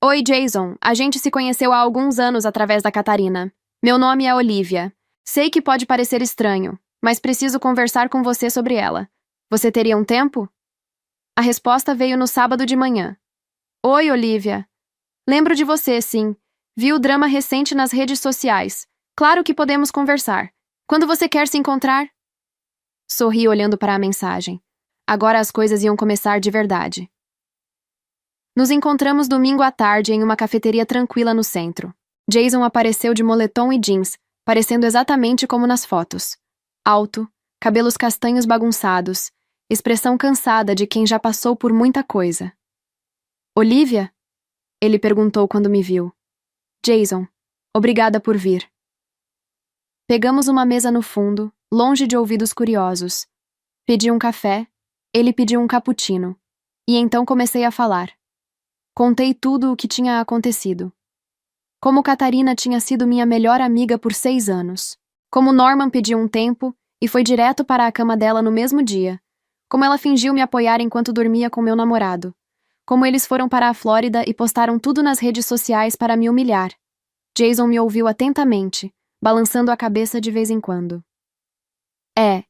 Oi, Jason. A gente se conheceu há alguns anos através da Catarina. Meu nome é Olivia. Sei que pode parecer estranho, mas preciso conversar com você sobre ela. Você teria um tempo? A resposta veio no sábado de manhã. Oi, Olivia. Lembro de você, sim. Vi o drama recente nas redes sociais. Claro que podemos conversar. Quando você quer se encontrar? Sorri olhando para a mensagem. Agora as coisas iam começar de verdade. Nos encontramos domingo à tarde em uma cafeteria tranquila no centro. Jason apareceu de moletom e jeans, parecendo exatamente como nas fotos. Alto, cabelos castanhos bagunçados, expressão cansada de quem já passou por muita coisa. Olivia? Ele perguntou quando me viu. Jason, obrigada por vir. Pegamos uma mesa no fundo, longe de ouvidos curiosos. Pedi um café, ele pediu um cappuccino. E então comecei a falar. Contei tudo o que tinha acontecido. Como Catarina tinha sido minha melhor amiga por 6 anos. Como Norman pediu um tempo e foi direto para a cama dela no mesmo dia. Como ela fingiu me apoiar enquanto dormia com meu namorado. Como eles foram para a Flórida e postaram tudo nas redes sociais para me humilhar. Jason me ouviu atentamente, balançando a cabeça de vez em quando.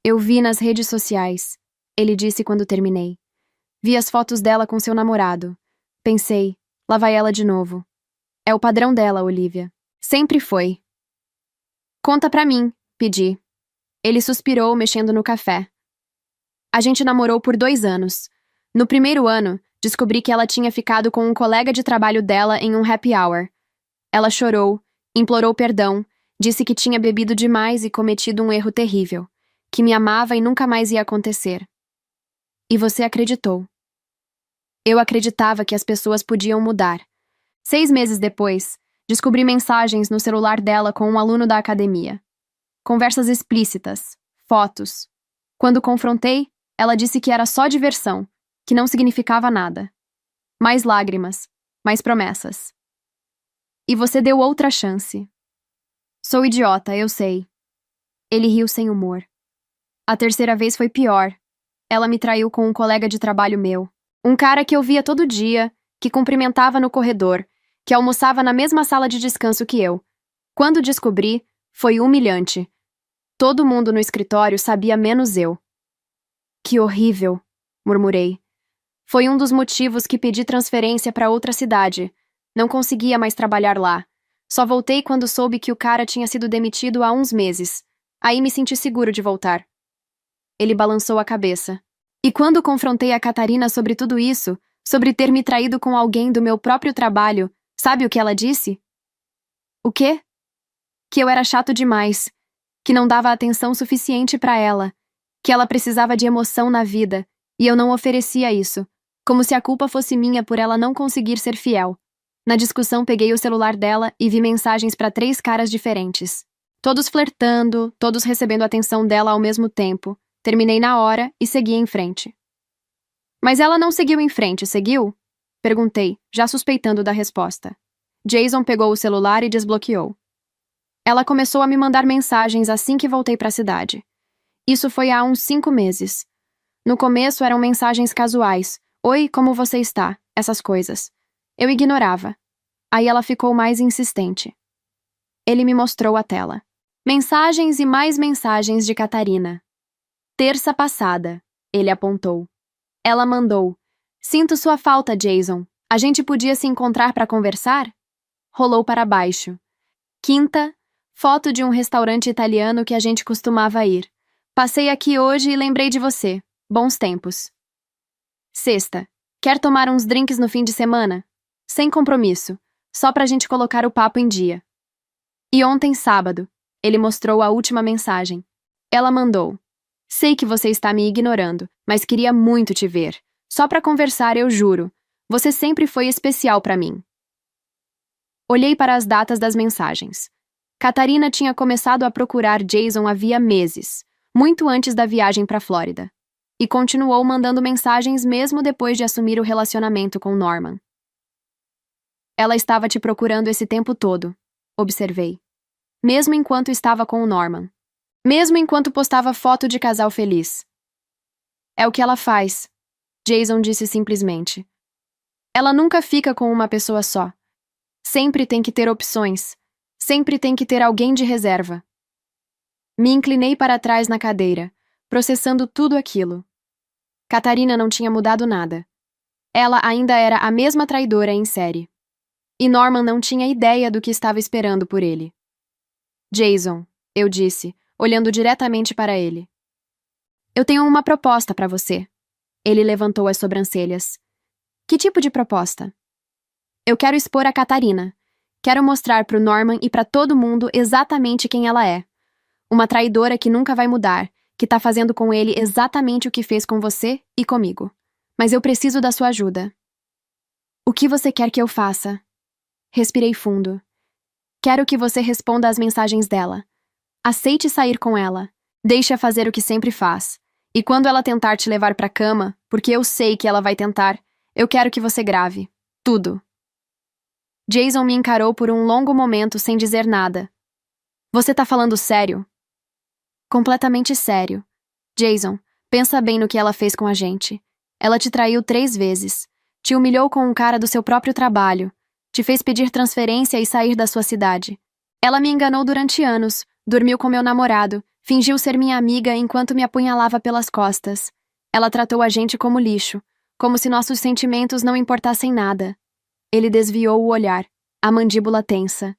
Eu vi nas redes sociais, ele disse quando terminei. Vi as fotos dela com seu namorado. Pensei, lá vai ela de novo. É o padrão dela, Olivia. Sempre foi. Conta pra mim, pedi. Ele suspirou, mexendo no café. A gente namorou por 2 anos. No primeiro ano, descobri que ela tinha ficado com um colega de trabalho dela em um happy hour. Ela chorou, implorou perdão, disse que tinha bebido demais e cometido um erro terrível, que me amava e nunca mais ia acontecer. E você acreditou. Eu acreditava que as pessoas podiam mudar. 6 meses depois, descobri mensagens no celular dela com um aluno da academia. Conversas explícitas, fotos. Quando confrontei, ela disse que era só diversão, que não significava nada. Mais lágrimas, mais promessas. E você deu outra chance. Sou idiota, eu sei. Ele riu sem humor. A terceira vez foi pior. Ela me traiu com um colega de trabalho meu. Um cara que eu via todo dia, que cumprimentava no corredor, que almoçava na mesma sala de descanso que eu. Quando descobri, foi humilhante. Todo mundo no escritório sabia menos eu. Que horrível, murmurei. Foi um dos motivos que pedi transferência para outra cidade. Não conseguia mais trabalhar lá. Só voltei quando soube que o cara tinha sido demitido há uns meses. Aí me senti seguro de voltar. Ele balançou a cabeça. E quando confrontei a Catarina sobre tudo isso, sobre ter me traído com alguém do meu próprio trabalho, sabe o que ela disse? O quê? Que eu era chato demais, que não dava atenção suficiente para ela, que ela precisava de emoção na vida, e eu não oferecia isso, como se a culpa fosse minha por ela não conseguir ser fiel. Na discussão, peguei o celular dela e vi mensagens para 3 caras diferentes. Todos flertando, todos recebendo atenção dela ao mesmo tempo. Terminei na hora e segui em frente. Mas ela não seguiu em frente, seguiu? Perguntei, já suspeitando da resposta. Jason pegou o celular e desbloqueou. Ela começou a me mandar mensagens assim que voltei para a cidade. Isso foi há uns 5 meses. No começo eram mensagens casuais. Oi, como você está? Essas coisas. Eu ignorava. Aí ela ficou mais insistente. Ele me mostrou a tela. Mensagens e mais mensagens de Catarina. Terça passada, ele apontou. Ela mandou. Sinto sua falta, Jason. A gente podia se encontrar para conversar? Rolou para baixo. Quinta, foto de um restaurante italiano que a gente costumava ir. Passei aqui hoje e lembrei de você. Bons tempos. Sexta, quer tomar uns drinks no fim de semana? Sem compromisso, só pra gente colocar o papo em dia. E ontem, sábado, ele mostrou a última mensagem. Ela mandou. Sei que você está me ignorando, mas queria muito te ver. Só pra conversar, eu juro. Você sempre foi especial pra mim. Olhei para as datas das mensagens. Catarina tinha começado a procurar Jason havia meses, muito antes da viagem pra Flórida. E continuou mandando mensagens mesmo depois de assumir o relacionamento com Norman. Ela estava te procurando esse tempo todo, observei. Mesmo enquanto estava com o Norman. Mesmo enquanto postava foto de casal feliz. É o que ela faz, Jason disse simplesmente. Ela nunca fica com uma pessoa só. Sempre tem que ter opções. Sempre tem que ter alguém de reserva. Me inclinei para trás na cadeira, processando tudo aquilo. Catarina não tinha mudado nada. Ela ainda era a mesma traidora em série. E Norman não tinha ideia do que estava esperando por ele. Jason, eu disse, olhando diretamente para ele. Eu tenho uma proposta para você. Ele levantou as sobrancelhas. Que tipo de proposta? Eu quero expor a Catarina. Quero mostrar pro Norman e pra todo mundo exatamente quem ela é. Uma traidora que nunca vai mudar, que tá fazendo com ele exatamente o que fez com você e comigo. Mas eu preciso da sua ajuda. O que você quer que eu faça? Respirei fundo. Quero que você responda às mensagens dela. Aceite sair com ela. Deixe-a fazer o que sempre faz. E quando ela tentar te levar pra cama, porque eu sei que ela vai tentar, eu quero que você grave. Tudo. Jason me encarou por um longo momento sem dizer nada. Você tá falando sério? Completamente sério. Jason, pensa bem no que ela fez com a gente. Ela te traiu 3 vezes. Te humilhou com um cara do seu próprio trabalho. Te fez pedir transferência e sair da sua cidade. Ela me enganou durante anos, dormiu com meu namorado, fingiu ser minha amiga enquanto me apunhalava pelas costas. Ela tratou a gente como lixo, como se nossos sentimentos não importassem nada. Ele desviou o olhar, a mandíbula tensa.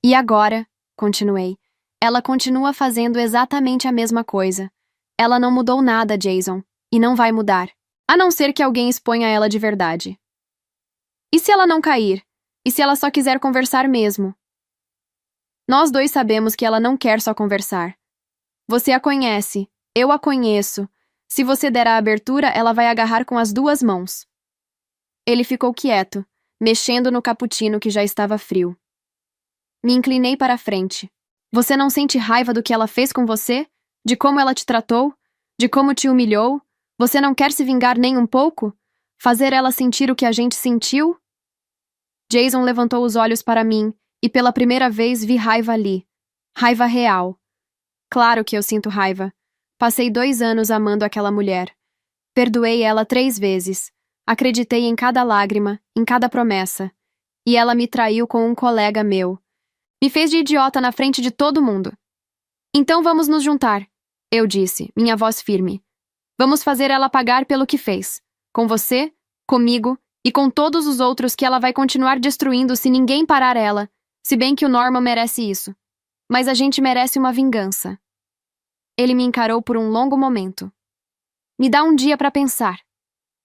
E agora, continuei, ela continua fazendo exatamente a mesma coisa. Ela não mudou nada, Jason, e não vai mudar, a não ser que alguém exponha ela de verdade. E se ela não cair? E se ela só quiser conversar mesmo? Nós dois sabemos que ela não quer só conversar. Você a conhece, eu a conheço. Se você der a abertura, ela vai agarrar com as 2 mãos. Ele ficou quieto, mexendo no cappuccino que já estava frio. Me inclinei para a frente. Você não sente raiva do que ela fez com você? De como ela te tratou? De como te humilhou? Você não quer se vingar nem um pouco? Fazer ela sentir o que a gente sentiu? Jason levantou os olhos para mim e pela primeira vez vi raiva ali. Raiva real. Claro que eu sinto raiva. Passei 2 anos amando aquela mulher. Perdoei ela 3 vezes. Acreditei em cada lágrima, em cada promessa. E ela me traiu com um colega meu. Me fez de idiota na frente de todo mundo. Então vamos nos juntar, eu disse, minha voz firme. Vamos fazer ela pagar pelo que fez. Com você, comigo e com todos os outros que ela vai continuar destruindo se ninguém parar ela, se bem que o Norman merece isso. Mas a gente merece uma vingança. Ele me encarou por um longo momento. Me dá um dia para pensar.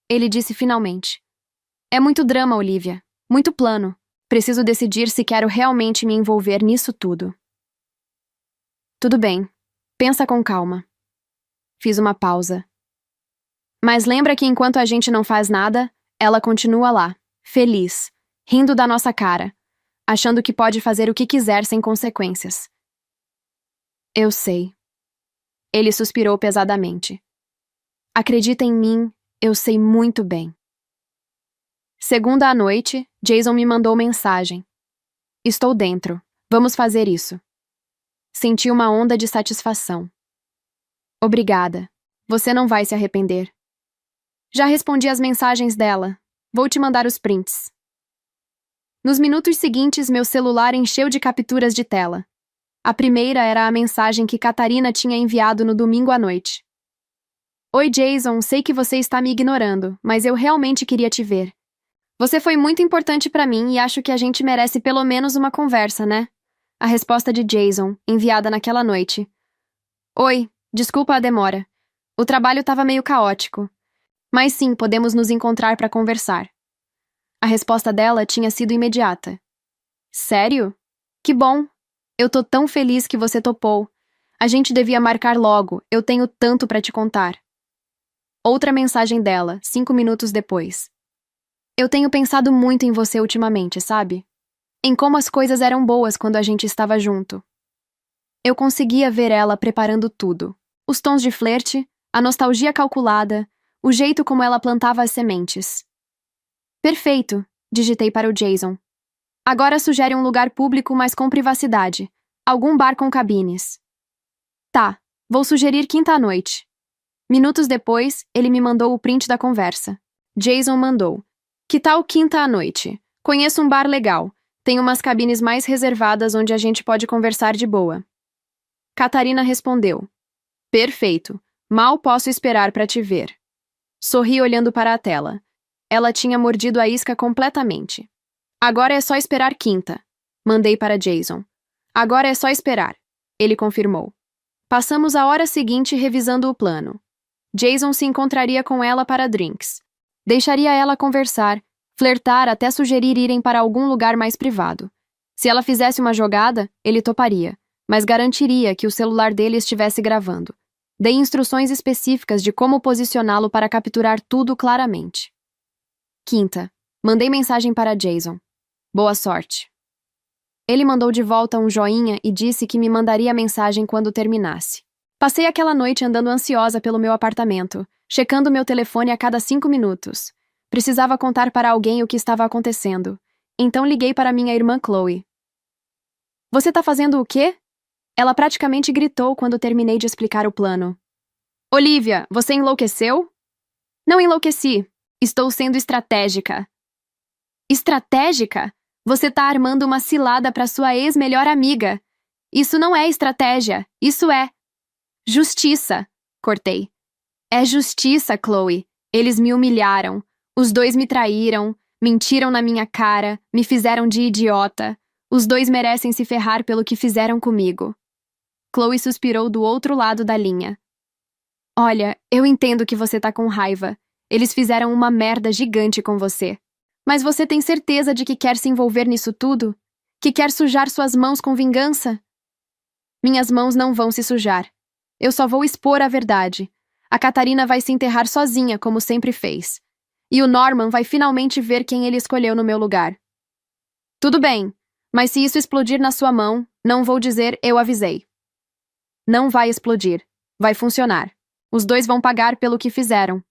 Ele disse finalmente. É muito drama, Olivia. Muito plano. Preciso decidir se quero realmente me envolver nisso tudo. Tudo bem. Pensa com calma. Fiz uma pausa. Mas lembra que enquanto a gente não faz nada, ela continua lá, feliz, rindo da nossa cara, achando que pode fazer o que quiser sem consequências. Eu sei. Ele suspirou pesadamente. Acredita em mim, eu sei muito bem. Segunda à noite, Jason me mandou mensagem. Estou dentro. Vamos fazer isso. Senti uma onda de satisfação. Obrigada. Você não vai se arrepender. Já respondi às mensagens dela. Vou te mandar os prints. Nos minutos seguintes, meu celular encheu de capturas de tela. A primeira era a mensagem que Catarina tinha enviado no domingo à noite. Oi, Jason, sei que você está me ignorando, mas eu realmente queria te ver. Você foi muito importante para mim e acho que a gente merece pelo menos uma conversa, né? A resposta de Jason, enviada naquela noite. Oi, desculpa a demora. O trabalho estava meio caótico. Mas sim, podemos nos encontrar para conversar. A resposta dela tinha sido imediata. Sério? Que bom! Eu tô tão feliz que você topou. A gente devia marcar logo, eu tenho tanto para te contar. Outra mensagem dela, 5 minutos depois. Eu tenho pensado muito em você ultimamente, sabe? Em como as coisas eram boas quando a gente estava junto. Eu conseguia ver ela preparando tudo. Os tons de flerte, a nostalgia calculada, o jeito como ela plantava as sementes. Perfeito, digitei para o Jason. Agora sugere um lugar público, mas com privacidade. Algum bar com cabines. Tá, vou sugerir quinta à noite. Minutos depois, ele me mandou o print da conversa. Jason mandou. Que tal quinta à noite? Conheço um bar legal. Tem umas cabines mais reservadas onde a gente pode conversar de boa. Catarina respondeu. Perfeito. Mal posso esperar para te ver. Sorri olhando para a tela. Ela tinha mordido a isca completamente. Agora é só esperar quinta. Mandei para Jason. Agora é só esperar. Ele confirmou. Passamos a hora seguinte revisando o plano. Jason se encontraria com ela para drinks. Deixaria ela conversar, flertar até sugerir irem para algum lugar mais privado. Se ela fizesse uma jogada, ele toparia, mas garantiria que o celular dele estivesse gravando. Dei instruções específicas de como posicioná-lo para capturar tudo claramente. Quinta, mandei mensagem para Jason. Boa sorte. Ele mandou de volta um joinha e disse que me mandaria a mensagem quando terminasse. Passei aquela noite andando ansiosa pelo meu apartamento, checando meu telefone a cada 5 minutos. Precisava contar para alguém o que estava acontecendo. Então liguei para minha irmã Chloe. Você tá fazendo o quê? Ela praticamente gritou quando terminei de explicar o plano. Olivia, você enlouqueceu? Não enlouqueci. Estou sendo estratégica. Estratégica? Você tá armando uma cilada para sua ex-melhor amiga. Isso não é estratégia, isso é justiça. Cortei. É justiça, Chloe. Eles me humilharam. Os dois me traíram, mentiram na minha cara, me fizeram de idiota. Os dois merecem se ferrar pelo que fizeram comigo. Chloe suspirou do outro lado da linha. Olha, eu entendo que você tá com raiva. Eles fizeram uma merda gigante com você. Mas você tem certeza de que quer se envolver nisso tudo? Que quer sujar suas mãos com vingança? Minhas mãos não vão se sujar. Eu só vou expor a verdade. A Catarina vai se enterrar sozinha, como sempre fez. E o Norman vai finalmente ver quem ele escolheu no meu lugar. Tudo bem, mas se isso explodir na sua mão, não vou dizer eu avisei. Não vai explodir. Vai funcionar. Os dois vão pagar pelo que fizeram.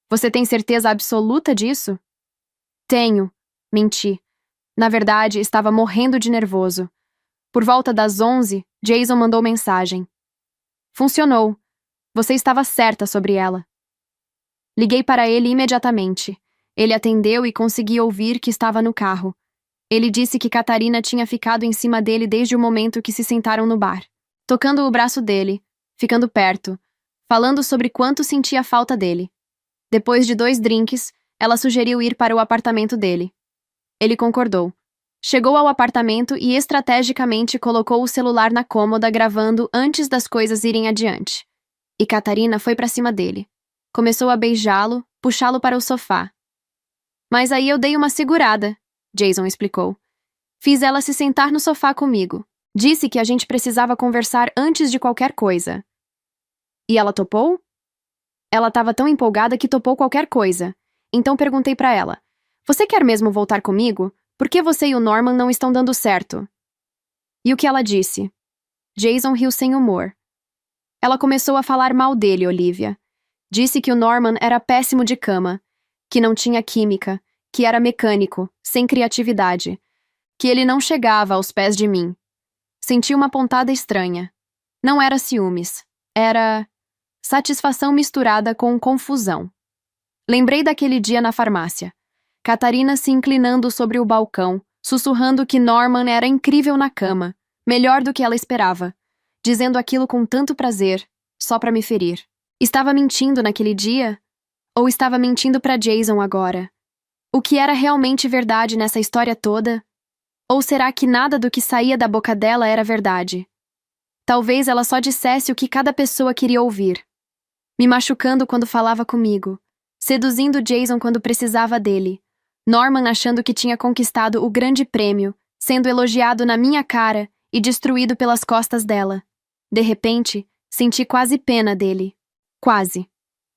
Você tem certeza absoluta disso? Tenho. Menti. Na verdade, estava morrendo de nervoso. Por volta das 11, Jason mandou mensagem. Funcionou. Você estava certa sobre ela. Liguei para ele imediatamente. Ele atendeu e consegui ouvir que estava no carro. Ele disse que Catarina tinha ficado em cima dele desde o momento que se sentaram no bar, tocando o braço dele, ficando perto, falando sobre quanto sentia falta dele. Depois de 2 drinks, ela sugeriu ir para o apartamento dele. Ele concordou. Chegou ao apartamento e estrategicamente colocou o celular na cômoda gravando antes das coisas irem adiante. E Catarina foi para cima dele. Começou a beijá-lo, puxá-lo para o sofá. Mas aí eu dei uma segurada, Jason explicou. Fiz ela se sentar no sofá comigo. Disse que a gente precisava conversar antes de qualquer coisa. E ela topou? Ela estava tão empolgada que topou qualquer coisa. Então perguntei para ela, você quer mesmo voltar comigo? Por que você e o Norman não estão dando certo? E o que ela disse? Jason riu sem humor. Ela começou a falar mal dele, Olivia. Disse que o Norman era péssimo de cama, que não tinha química, que era mecânico, sem criatividade, que ele não chegava aos pés de mim. Senti uma pontada estranha. Não era ciúmes. Era satisfação misturada com confusão. Lembrei daquele dia na farmácia. Catarina se inclinando sobre o balcão, sussurrando que Norman era incrível na cama, melhor do que ela esperava, dizendo aquilo com tanto prazer, só para me ferir. Estava mentindo naquele dia? Ou estava mentindo para Jason agora? O que era realmente verdade nessa história toda? Ou será que nada do que saía da boca dela era verdade? Talvez ela só dissesse o que cada pessoa queria ouvir. Me machucando quando falava comigo, seduzindo Jason quando precisava dele, Norman achando que tinha conquistado o grande prêmio, sendo elogiado na minha cara e destruído pelas costas dela. De repente, senti quase pena dele. Quase.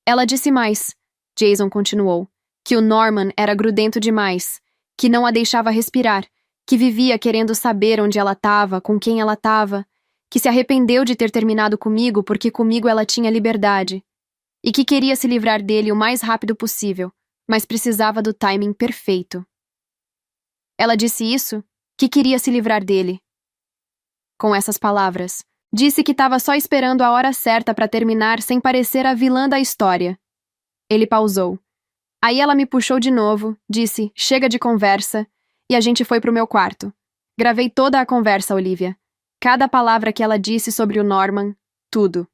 Ela disse mais, Jason continuou, que o Norman era grudento demais, que não a deixava respirar, que vivia querendo saber onde ela estava, com quem ela estava, que se arrependeu de ter terminado comigo porque comigo ela tinha liberdade, e que queria se livrar dele o mais rápido possível, mas precisava do timing perfeito. Ela disse isso, que queria se livrar dele. Com essas palavras, disse que estava só esperando a hora certa para terminar sem parecer a vilã da história. Ele pausou. Aí ela me puxou de novo, disse, chega de conversa, e a gente foi pro meu quarto. Gravei toda a conversa, Olivia. Cada palavra que ela disse sobre o Norman, tudo.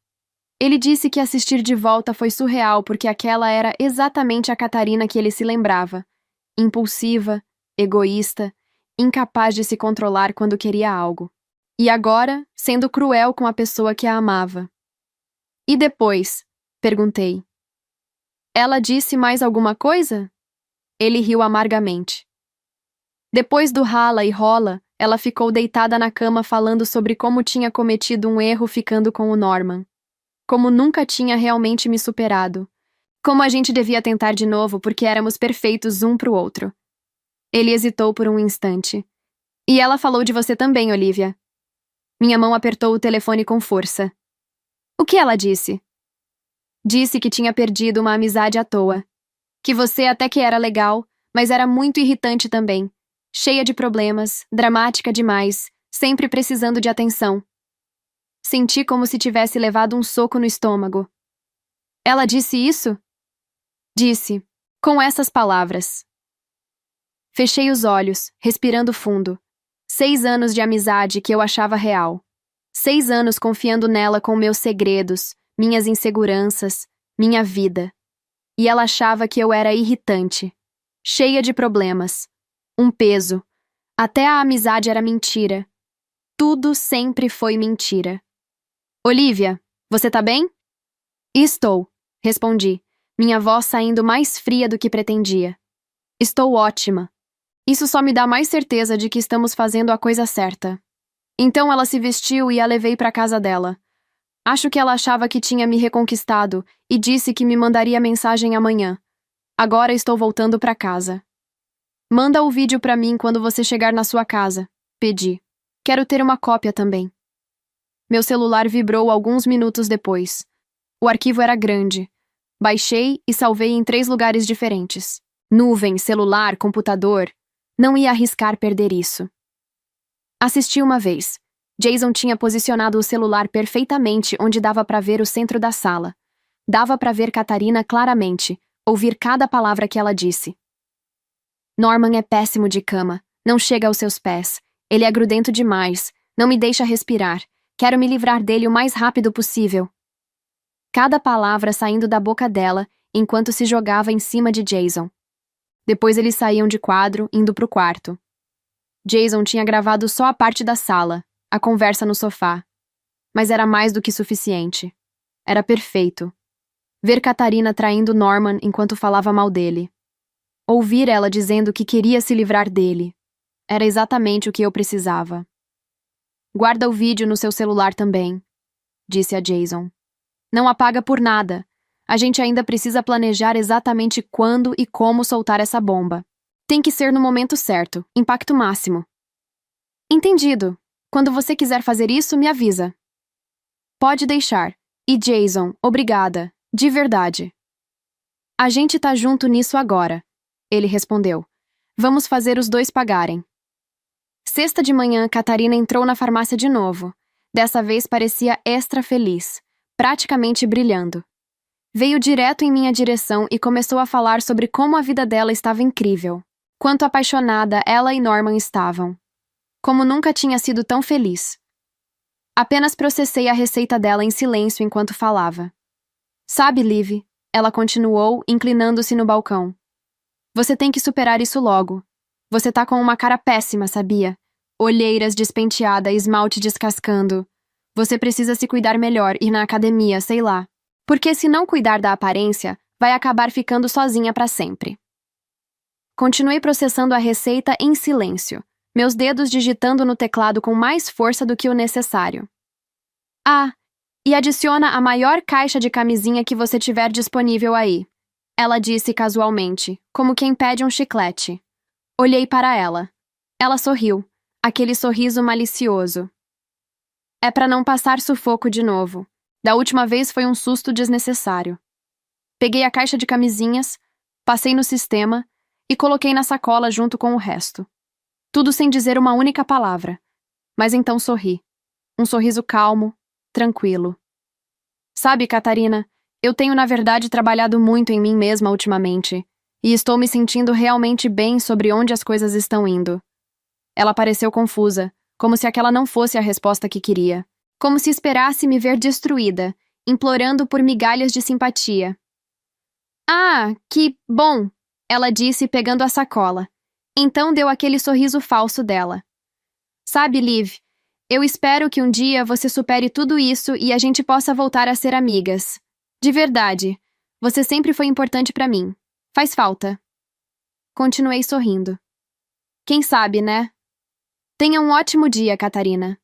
Ele disse que assistir de volta foi surreal porque aquela era exatamente a Catarina que ele se lembrava. Impulsiva, egoísta, incapaz de se controlar quando queria algo. E agora, sendo cruel com a pessoa que a amava. E depois? Perguntei. Ela disse mais alguma coisa? Ele riu amargamente. Depois do rala e rola, Ela ficou deitada na cama falando sobre como tinha cometido um erro ficando com o Norman. Como nunca tinha realmente me superado. Como a gente devia tentar de novo porque éramos perfeitos um pro outro. Ele hesitou por um instante. E ela falou de você também, Olivia. Minha mão apertou o telefone com força. O que ela disse? Disse que tinha perdido uma amizade à toa. Que você até que era legal, mas era muito irritante também. Cheia de problemas, dramática demais, sempre precisando de atenção. Senti como se tivesse levado um soco no estômago. Ela disse isso? Disse, com essas palavras. Fechei os olhos, respirando fundo. 6 anos de amizade que eu achava real. 6 anos confiando nela com meus segredos, minhas inseguranças, minha vida. E ela achava que eu era irritante, cheia de problemas, um peso. Até a amizade era mentira. Tudo sempre foi mentira. Olivia, você tá bem? Estou, respondi, minha voz saindo mais fria do que pretendia. Estou ótima. Isso só me dá mais certeza de que estamos fazendo a coisa certa. Então ela se vestiu e a levei para casa dela. Acho que ela achava que tinha me reconquistado e disse que me mandaria mensagem amanhã. Agora estou voltando para casa. Manda o vídeo para mim quando você chegar na sua casa, pedi. Quero ter uma cópia também. Meu celular vibrou alguns minutos depois. O arquivo era grande. Baixei e salvei em 3 lugares diferentes. Nuvem, celular, computador. Não ia arriscar perder isso. Assisti uma vez. Jason tinha posicionado o celular perfeitamente onde dava para ver o centro da sala. Dava para ver Catarina claramente, ouvir cada palavra que ela disse. Norman é péssimo de cama, não chega aos seus pés. Ele é grudento demais, não me deixa respirar. Quero me livrar dele o mais rápido possível. Cada palavra saindo da boca dela enquanto se jogava em cima de Jason. Depois eles saíam de quadro, indo pro quarto. Jason tinha gravado só a parte da sala, a conversa no sofá. Mas era mais do que suficiente. Era perfeito. Ver Catarina traindo Norman enquanto falava mal dele. Ouvir ela dizendo que queria se livrar dele. Era exatamente o que eu precisava. Guarda o vídeo no seu celular também, disse a Jason. Não apaga por nada. A gente ainda precisa planejar exatamente quando e como soltar essa bomba. Tem que ser no momento certo, impacto máximo. Entendido. Quando você quiser fazer isso, me avisa. Pode deixar. E Jason, obrigada. De verdade. A gente tá junto nisso agora, ele respondeu. Vamos fazer os dois pagarem. Sexta de manhã, Catarina entrou na farmácia de novo. Dessa vez parecia extra feliz, praticamente brilhando. Veio direto em minha direção e começou a falar sobre como a vida dela estava incrível. Quanto apaixonada ela e Norman estavam. Como nunca tinha sido tão feliz. Apenas processei a receita dela em silêncio enquanto falava. Sabe, Liv, ela continuou, inclinando-se no balcão. Você tem que superar isso logo. Você tá com uma cara péssima, sabia? Olheiras despenteada, esmalte descascando. Você precisa se cuidar melhor, ir na academia, sei lá. Porque se não cuidar da aparência, vai acabar ficando sozinha para sempre. Continuei processando a receita em silêncio, meus dedos digitando no teclado com mais força do que o necessário. Ah, e adiciona a maior caixa de camisinha que você tiver disponível aí, ela disse casualmente, como quem pede um chiclete. Olhei para ela. Ela sorriu, aquele sorriso malicioso. É para não passar sufoco de novo. Da última vez foi um susto desnecessário. Peguei a caixa de camisinhas, passei no sistema e coloquei na sacola junto com o resto. Tudo sem dizer uma única palavra. Mas então sorri. Um sorriso calmo, tranquilo. Sabe, Catarina, eu tenho na verdade trabalhado muito em mim mesma ultimamente e estou me sentindo realmente bem sobre onde as coisas estão indo. Ela pareceu confusa, como se aquela não fosse a resposta que queria. Como se esperasse me ver destruída, implorando por migalhas de simpatia. Ah, que bom! Ela disse pegando a sacola. Então deu aquele sorriso falso dela. Sabe, Liv, eu espero que um dia você supere tudo isso e a gente possa voltar a ser amigas. De verdade, você sempre foi importante para mim. Faz falta. Continuei sorrindo. Quem sabe, né? Tenha um ótimo dia, Catarina.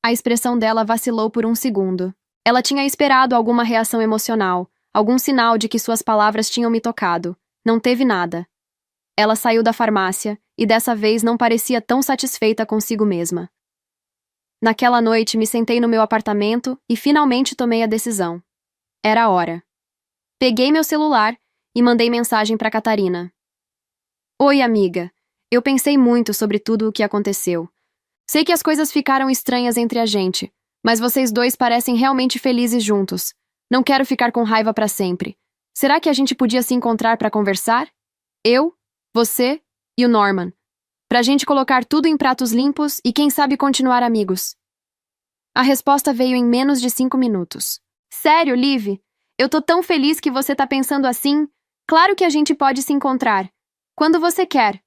A expressão dela vacilou por um segundo. Ela tinha esperado alguma reação emocional, algum sinal de que suas palavras tinham me tocado. Não teve nada. Ela saiu da farmácia e dessa vez não parecia tão satisfeita consigo mesma. Naquela noite, me sentei no meu apartamento e finalmente tomei a decisão. Era a hora. Peguei meu celular e mandei mensagem para Catarina. Oi, amiga. Eu pensei muito sobre tudo o que aconteceu. Sei que as coisas ficaram estranhas entre a gente, mas vocês dois parecem realmente felizes juntos. Não quero ficar com raiva para sempre. Será que a gente podia se encontrar para conversar? Eu, você e o Norman. Pra gente colocar tudo em pratos limpos e quem sabe continuar amigos. A resposta veio em menos de 5 minutos. Sério, Liv? Eu tô tão feliz que você tá pensando assim. Claro que a gente pode se encontrar. Quando você quer.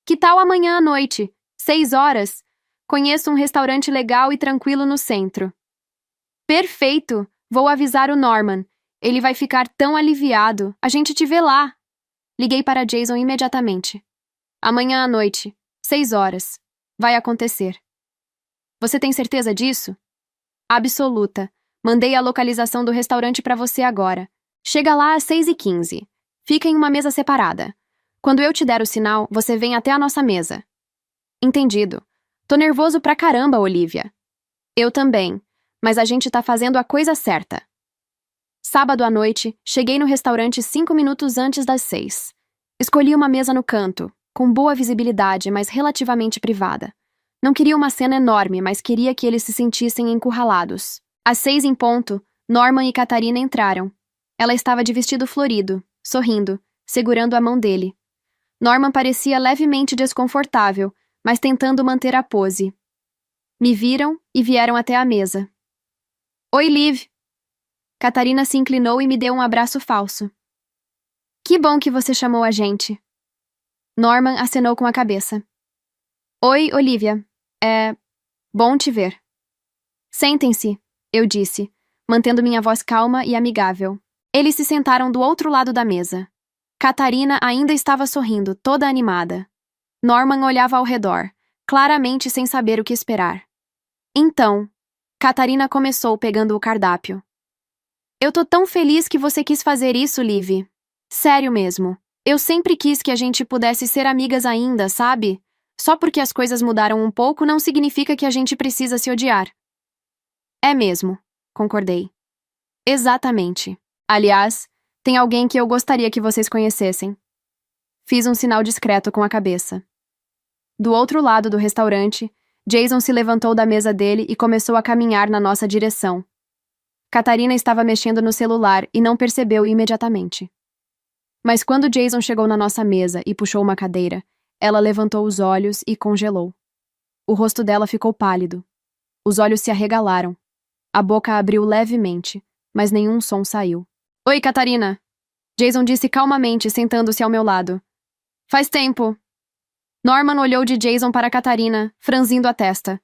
Que tal amanhã à noite? 6 horas? Conheço um restaurante legal e tranquilo no centro. Perfeito! Vou avisar o Norman. Ele vai ficar tão aliviado. A gente te vê lá. Liguei para Jason imediatamente. Amanhã à noite, 6 horas. Vai acontecer. Você tem certeza disso? Absoluta. Mandei a localização do restaurante para você agora. Chega lá às 6h15. Fica em uma mesa separada. Quando eu te der o sinal, você vem até a nossa mesa. Entendido. Tô nervoso pra caramba, Olivia. Eu também, mas a gente tá fazendo a coisa certa. Sábado à noite, cheguei no restaurante 5 minutos antes das 6. Escolhi uma mesa no canto, com boa visibilidade, mas relativamente privada. Não queria uma cena enorme, mas queria que eles se sentissem encurralados. Às 6 em ponto, Norman e Catarina entraram. Ela estava de vestido florido, sorrindo, segurando a mão dele. Norman parecia levemente desconfortável, mas tentando manter a pose. Me viram e vieram até a mesa. Oi, Liv. Catarina se inclinou e me deu um abraço falso. Que bom que você chamou a gente. Norman acenou com a cabeça. Oi, Olivia. É bom te ver. Sentem-se, eu disse, mantendo minha voz calma e amigável. Eles se sentaram do outro lado da mesa. Catarina ainda estava sorrindo, toda animada. Norman olhava ao redor, claramente sem saber o que esperar. Então, Catarina começou pegando o cardápio. Eu tô tão feliz que você quis fazer isso, Liv. Sério mesmo. Eu sempre quis que a gente pudesse ser amigas ainda, sabe? Só porque as coisas mudaram um pouco não significa que a gente precisa se odiar. É mesmo, concordei. Exatamente. Aliás, tem alguém que eu gostaria que vocês conhecessem. Fiz um sinal discreto com a cabeça. Do outro lado do restaurante, Jason se levantou da mesa dele e começou a caminhar na nossa direção. Catarina estava mexendo no celular e não percebeu imediatamente. Mas quando Jason chegou na nossa mesa e puxou uma cadeira, ela levantou os olhos e congelou. O rosto dela ficou pálido. Os olhos se arregalaram. A boca abriu levemente, mas nenhum som saiu. Oi, Catarina! Jason disse calmamente, sentando-se ao meu lado. Faz tempo. Norman olhou de Jason para Catarina, franzindo a testa.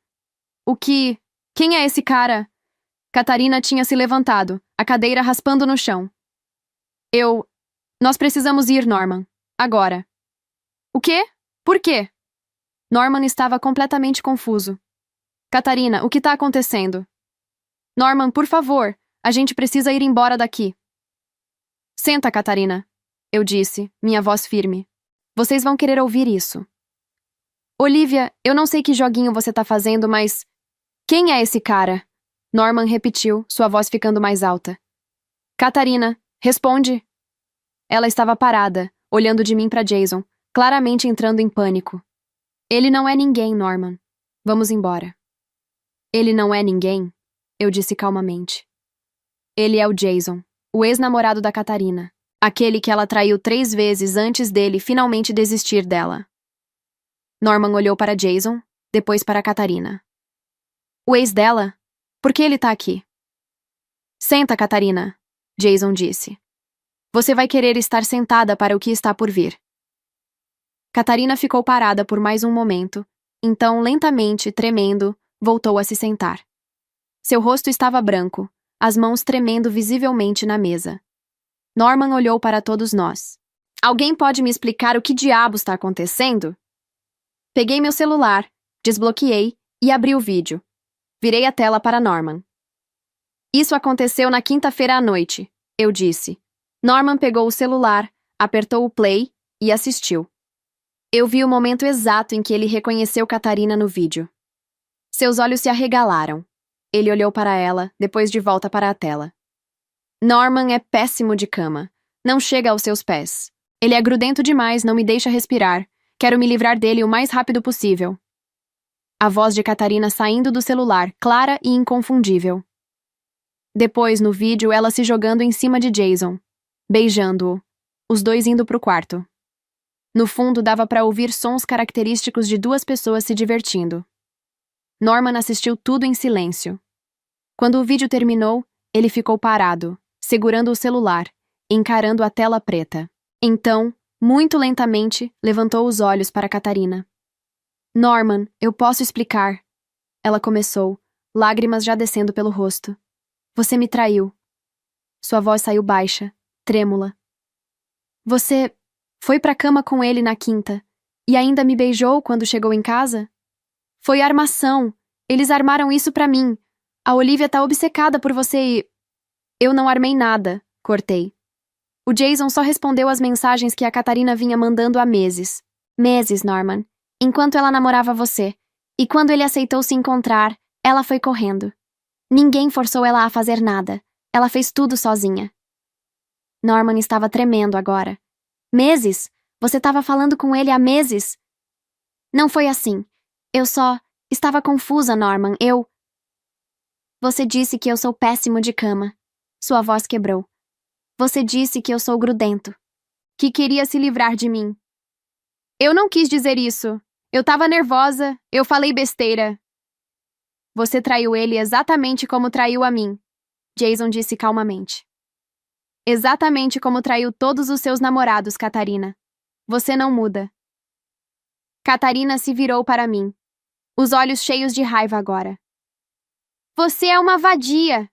O que? Quem é esse cara? Catarina tinha se levantado, a cadeira raspando no chão. Nós precisamos ir, Norman. Agora. O quê? Por quê? Norman estava completamente confuso. Catarina, o que está acontecendo? Norman, por favor, a gente precisa ir embora daqui. Senta, Catarina, eu disse, minha voz firme. Vocês vão querer ouvir isso. Olivia, eu não sei que joguinho você tá fazendo, mas... Quem é esse cara? Norman repetiu, sua voz ficando mais alta. Catarina, responde. Ela estava parada, olhando de mim para Jason, claramente entrando em pânico. Ele não é ninguém, Norman. Vamos embora. Ele não é ninguém? Eu disse calmamente. Ele é o Jason, o ex-namorado da Catarina. Aquele que ela traiu 3 vezes antes dele finalmente desistir dela. Norman olhou para Jason, depois para Catarina. O ex dela? Por que ele tá aqui? Senta, Catarina, Jason disse. Você vai querer estar sentada para o que está por vir. Catarina ficou parada por mais um momento, então, lentamente, tremendo, voltou a se sentar. Seu rosto estava branco, as mãos tremendo visivelmente na mesa. Norman olhou para todos nós. Alguém pode me explicar o que diabos está acontecendo? Peguei meu celular, desbloqueei e abri o vídeo. Virei a tela para Norman. Isso aconteceu na quinta-feira à noite, eu disse. Norman pegou o celular, apertou o play e assistiu. Eu vi o momento exato em que ele reconheceu Catarina no vídeo. Seus olhos se arregalaram. Ele olhou para ela, depois de volta para a tela. Norman é péssimo de cama. Não chega aos seus pés. Ele é grudento demais, não me deixa respirar. Quero me livrar dele o mais rápido possível. A voz de Catarina saindo do celular, clara e inconfundível. Depois, no vídeo, ela se jogando em cima de Jason, beijando-o, os dois indo pro quarto. No fundo, dava para ouvir sons característicos de duas pessoas se divertindo. Norman assistiu tudo em silêncio. Quando o vídeo terminou, ele ficou parado, segurando o celular, encarando a tela preta. Então, muito lentamente, levantou os olhos para Catarina. Norman, eu posso explicar. Ela começou, lágrimas já descendo pelo rosto. Você me traiu. Sua voz saiu baixa, trêmula. Você foi pra cama com ele na quinta e ainda me beijou quando chegou em casa? Foi armação. Eles armaram isso pra mim. A Olivia tá obcecada por você e... Eu não armei nada, cortei. O Jason só respondeu às mensagens que a Catarina vinha mandando há meses. Meses, Norman. Enquanto ela namorava você. E quando ele aceitou se encontrar, ela foi correndo. Ninguém forçou ela a fazer nada. Ela fez tudo sozinha. Norman estava tremendo agora. Meses? Você estava falando com ele há meses? Não foi assim. Eu só... estava confusa, Norman. Você disse que eu sou péssimo de cama. Sua voz quebrou. Você disse que eu sou grudento. Que queria se livrar de mim. Eu não quis dizer isso. Eu tava nervosa. Eu falei besteira. Você traiu ele exatamente como traiu a mim, Jason disse calmamente. Exatamente como traiu todos os seus namorados, Catarina. Você não muda. Catarina se virou para mim, os olhos cheios de raiva agora. Você é uma vadia.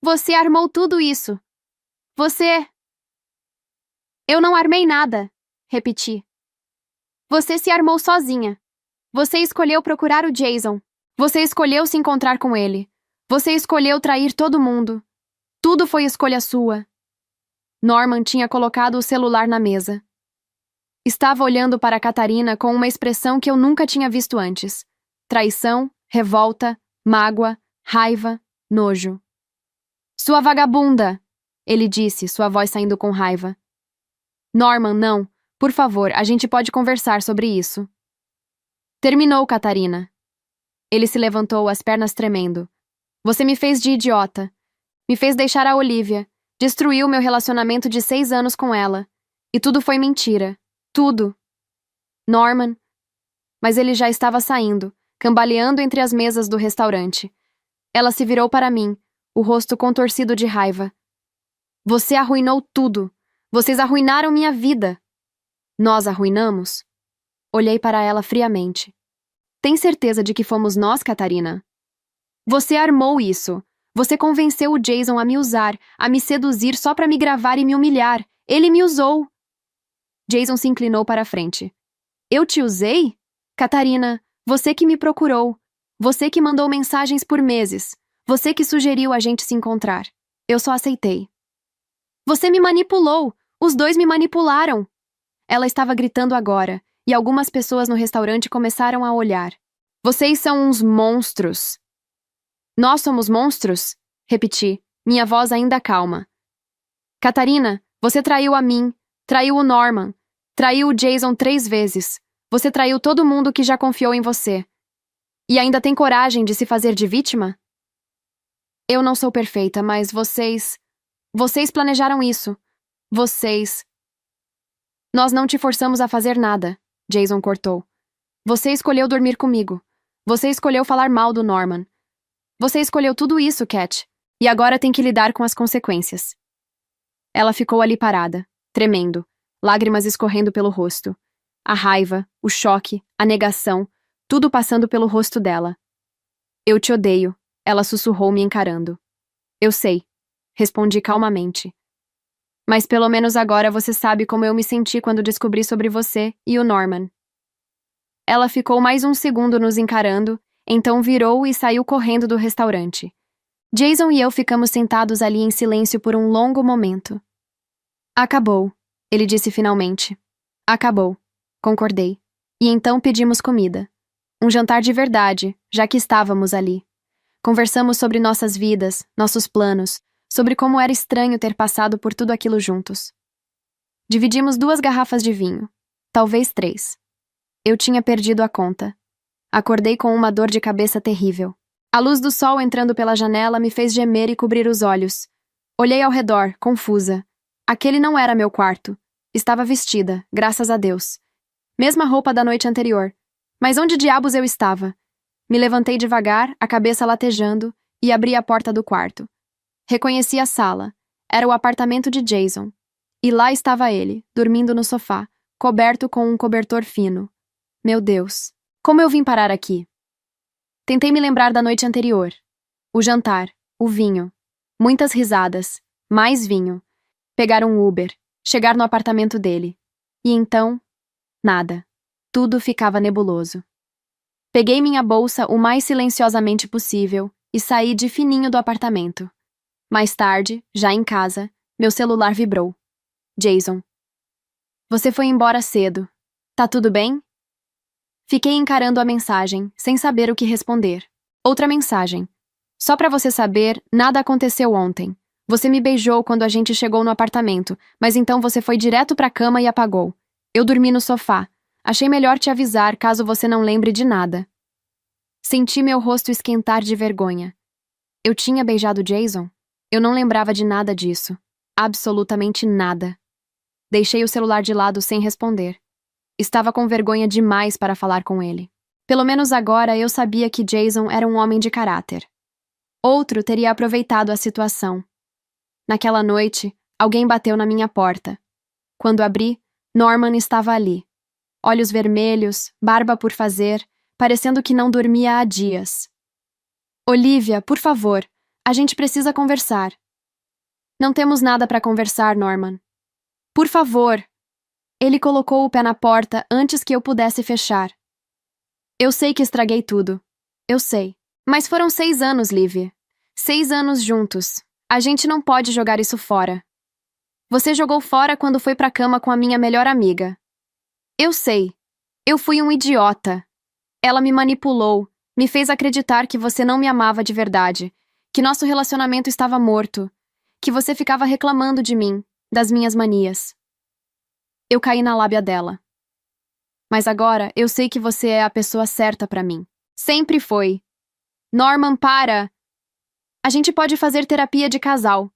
Você armou tudo isso. Você... Eu não armei nada, repeti. Você se armou sozinha. Você escolheu procurar o Jason. Você escolheu se encontrar com ele. Você escolheu trair todo mundo. Tudo foi escolha sua. Norman tinha colocado o celular na mesa. Estava olhando para Catarina com uma expressão que eu nunca tinha visto antes. Traição, revolta, mágoa, raiva, nojo. Sua vagabunda! Ele disse, sua voz saindo com raiva. Norman, não. Por favor, a gente pode conversar sobre isso. Terminou, Catarina. Ele se levantou, as pernas tremendo. Você me fez de idiota. Me fez deixar a Olivia. Destruiu meu relacionamento de 6 anos com ela. E tudo foi mentira. Tudo. Norman. Mas ele já estava saindo, cambaleando entre as mesas do restaurante. Ela se virou para mim, o rosto contorcido de raiva. Você arruinou tudo. Vocês arruinaram minha vida. Nós arruinamos? Olhei para ela friamente. Tem certeza de que fomos nós, Catarina? Você armou isso. Você convenceu o Jason a me usar, a me seduzir só para me gravar e me humilhar. Ele me usou. Jason se inclinou para a frente. Eu te usei? Catarina, você que me procurou. Você que mandou mensagens por meses. Você que sugeriu a gente se encontrar. Eu só aceitei. Você me manipulou. Os dois me manipularam. Ela estava gritando agora, e algumas pessoas no restaurante começaram a olhar. Vocês são uns monstros. Nós somos monstros? Repeti, minha voz ainda calma. Catarina, você traiu a mim, traiu o Norman, traiu o Jason 3 vezes. Você traiu todo mundo que já confiou em você. E ainda tem coragem de se fazer de vítima? Eu não sou perfeita, mas vocês planejaram isso. Vocês... Nós não te forçamos a fazer nada, Jason cortou. Você escolheu dormir comigo. Você escolheu falar mal do Norman. Você escolheu tudo isso, Cat. E agora tem que lidar com as consequências. Ela ficou ali parada, tremendo, lágrimas escorrendo pelo rosto. A raiva, o choque, a negação, tudo passando pelo rosto dela. Eu te odeio, ela sussurrou me encarando. Eu sei, respondi calmamente. Mas pelo menos agora você sabe como eu me senti quando descobri sobre você e o Norman. Ela ficou mais um segundo nos encarando, então virou e saiu correndo do restaurante. Jason e eu ficamos sentados ali em silêncio por um longo momento. Acabou, ele disse finalmente. Acabou, concordei. E então pedimos comida. Um jantar de verdade, já que estávamos ali. Conversamos sobre nossas vidas, nossos planos, sobre como era estranho ter passado por tudo aquilo juntos. Dividimos 2 garrafas de vinho, talvez 3. Eu tinha perdido a conta. Acordei com uma dor de cabeça terrível. A luz do sol entrando pela janela me fez gemer e cobrir os olhos. Olhei ao redor, confusa. Aquele não era meu quarto. Estava vestida, graças a Deus. Mesma roupa da noite anterior. Mas onde diabos eu estava? Me levantei devagar, a cabeça latejando, e abri a porta do quarto. Reconheci a sala. Era o apartamento de Jason. E lá estava ele, dormindo no sofá, coberto com um cobertor fino. Meu Deus, como eu vim parar aqui? Tentei me lembrar da noite anterior. O jantar, o vinho. Muitas risadas, mais vinho. Pegar um Uber, chegar no apartamento dele. E então, nada. Tudo ficava nebuloso. Peguei minha bolsa o mais silenciosamente possível e saí de fininho do apartamento. Mais tarde, já em casa, meu celular vibrou. Jason. Você foi embora cedo. Tá tudo bem? Fiquei encarando a mensagem, sem saber o que responder. Outra mensagem. Só pra você saber, nada aconteceu ontem. Você me beijou quando a gente chegou no apartamento, mas então você foi direto pra cama e apagou. Eu dormi no sofá. Achei melhor te avisar caso você não lembre de nada. Senti meu rosto esquentar de vergonha. Eu tinha beijado Jason? Eu não lembrava de nada disso. Absolutamente nada. Deixei o celular de lado sem responder. Estava com vergonha demais para falar com ele. Pelo menos agora eu sabia que Jason era um homem de caráter. Outro teria aproveitado a situação. Naquela noite, alguém bateu na minha porta. Quando abri, Norman estava ali. Olhos vermelhos, barba por fazer, parecendo que não dormia há dias. Olivia, por favor, a gente precisa conversar. Não temos nada para conversar, Norman. Por favor. Ele colocou o pé na porta antes que eu pudesse fechar. Eu sei que estraguei tudo. Eu sei. Mas foram 6 anos, Liv. 6 anos juntos. A gente não pode jogar isso fora. Você jogou fora quando foi pra cama com a minha melhor amiga. Eu sei. Eu fui um idiota. Ela me manipulou, me fez acreditar que você não me amava de verdade, que nosso relacionamento estava morto, que você ficava reclamando de mim, das minhas manias. Eu caí na lábia dela. Mas agora eu sei que você é a pessoa certa pra mim. Sempre foi. Norman, para! A gente pode fazer terapia de casal.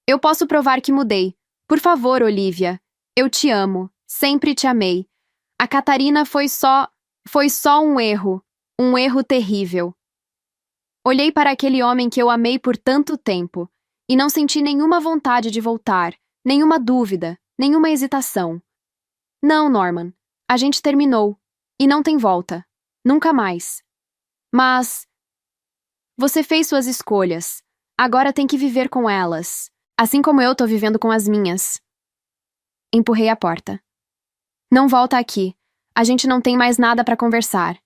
Eu posso provar que mudei. Por favor, Olivia. Eu te amo. Sempre te amei. A Catarina foi só um erro. Um erro terrível. Olhei para aquele homem que eu amei por tanto tempo e não senti nenhuma vontade de voltar, nenhuma dúvida, nenhuma hesitação. Não, Norman. A gente terminou. E não tem volta. Nunca mais. Mas... você fez suas escolhas. Agora tem que viver com elas. Assim como eu tô vivendo com as minhas. Empurrei a porta. Não volta aqui. A gente não tem mais nada pra conversar.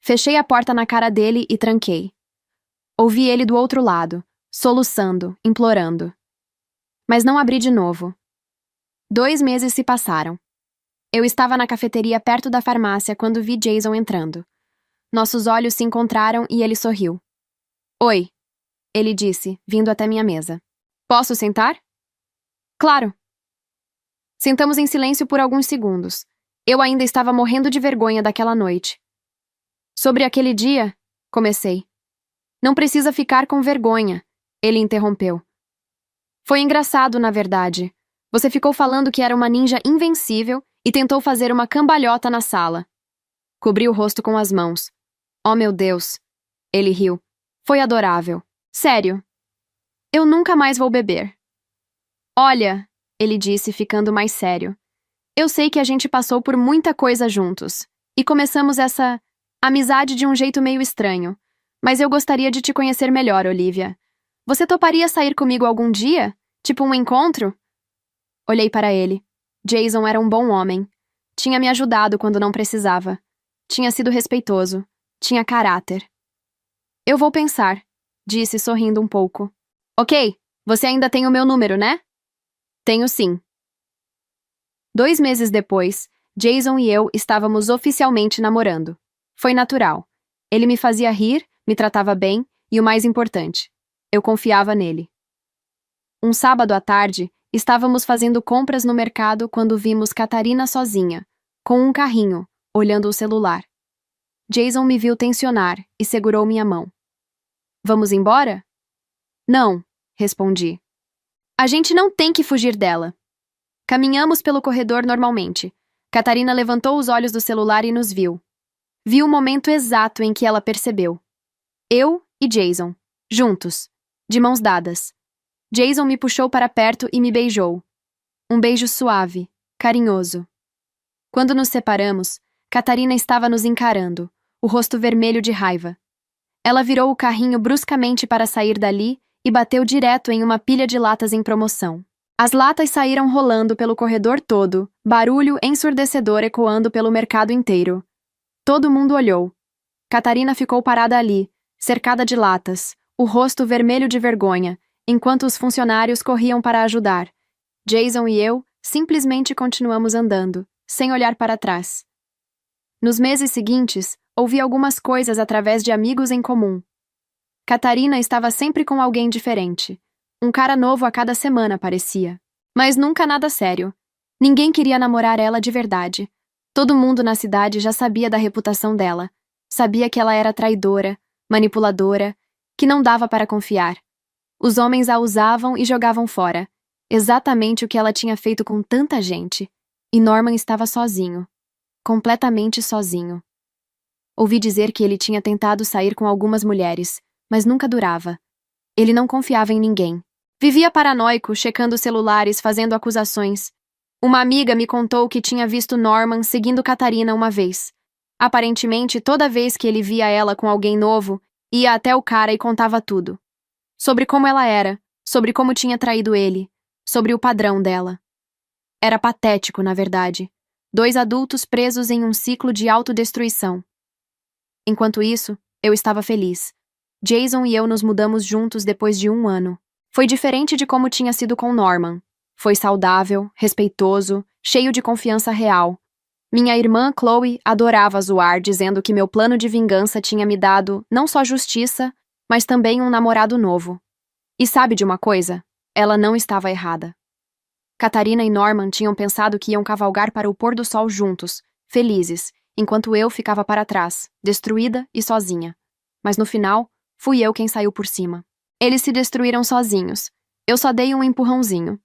Fechei a porta na cara dele e tranquei. Ouvi ele do outro lado, soluçando, implorando. Mas não abri de novo. 2 meses se passaram. Eu estava na cafeteria perto da farmácia quando vi Jason entrando. Nossos olhos se encontraram e ele sorriu. Oi, ele disse, vindo até minha mesa. Posso sentar? Claro. Sentamos em silêncio por alguns segundos. Eu ainda estava morrendo de vergonha daquela noite. Sobre aquele dia, comecei. Não precisa ficar com vergonha, ele interrompeu. Foi engraçado, na verdade. Você ficou falando que era uma ninja invencível e tentou fazer uma cambalhota na sala. Cobri o rosto com as mãos. Oh, meu Deus. Ele riu. Foi adorável. Sério. Eu nunca mais vou beber. Olha, ele disse, ficando mais sério. Eu sei que a gente passou por muita coisa juntos. E começamos essa amizade de um jeito meio estranho. Mas eu gostaria de te conhecer melhor, Olivia. Você toparia sair comigo algum dia? Tipo um encontro? Olhei para ele. Jason era um bom homem. Tinha me ajudado quando não precisava. tinha sido respeitoso, tinha caráter. Eu vou pensar, disse sorrindo um pouco. Ok, você ainda tem o meu número, né? Tenho sim. 2 meses depois, Jason e eu estávamos oficialmente namorando. Foi natural. Ele me fazia rir, me tratava bem e, o mais importante, eu confiava nele. Um sábado à tarde, estávamos fazendo compras no mercado quando vimos Catarina sozinha, com um carrinho, olhando o celular. Jason me viu tensionar e segurou minha mão. Vamos embora? Não, respondi. A gente não tem que fugir dela. Caminhamos pelo corredor normalmente. Catarina levantou os olhos do celular e nos viu. Viu o momento exato em que ela percebeu. Eu e Jason, juntos, de mãos dadas. Jason me puxou para perto e me beijou. Um beijo suave, carinhoso. Quando nos separamos, Catarina estava nos encarando, o rosto vermelho de raiva. Ela virou o carrinho bruscamente para sair dali e bateu direto em uma pilha de latas em promoção. As latas saíram rolando pelo corredor todo, barulho ensurdecedor ecoando pelo mercado inteiro. Todo mundo olhou. Catarina ficou parada ali, cercada de latas, o rosto vermelho de vergonha, enquanto os funcionários corriam para ajudar. Jason e eu simplesmente continuamos andando, sem olhar para trás. Nos meses seguintes, ouvi algumas coisas através de amigos em comum. Catarina estava sempre com alguém diferente. Um cara novo a cada semana, parecia. Mas nunca nada sério. Ninguém queria namorar ela de verdade. Todo mundo na cidade já sabia da reputação dela. Sabia que ela era traidora, manipuladora, que não dava para confiar. Os homens a usavam e jogavam fora. Exatamente o que ela tinha feito com tanta gente. E Norman estava sozinho. Completamente sozinho. Ouvi dizer que ele tinha tentado sair com algumas mulheres, mas nunca durava. Ele não confiava em ninguém. Vivia paranoico, checando celulares, fazendo acusações. Uma amiga me contou que tinha visto Norman seguindo Catarina uma vez. Aparentemente, toda vez que ele via ela com alguém novo, ia até o cara e contava tudo. Sobre como ela era, sobre como tinha traído ele, sobre o padrão dela. Era patético, na verdade. 2 adultos presos em um ciclo de autodestruição. Enquanto isso, eu estava feliz. Jason e eu nos mudamos juntos depois de 1 ano. Foi diferente de como tinha sido com Norman. Foi saudável, respeitoso, cheio de confiança real. Minha irmã Chloe adorava zoar, dizendo que meu plano de vingança tinha me dado não só justiça, mas também um namorado novo. E sabe de uma coisa? Ela não estava errada. Catarina e Norman tinham pensado que iam cavalgar para o pôr do sol juntos, felizes, enquanto eu ficava para trás, destruída e sozinha. Mas no final, fui eu quem saiu por cima. Eles se destruíram sozinhos. Eu só dei um empurrãozinho.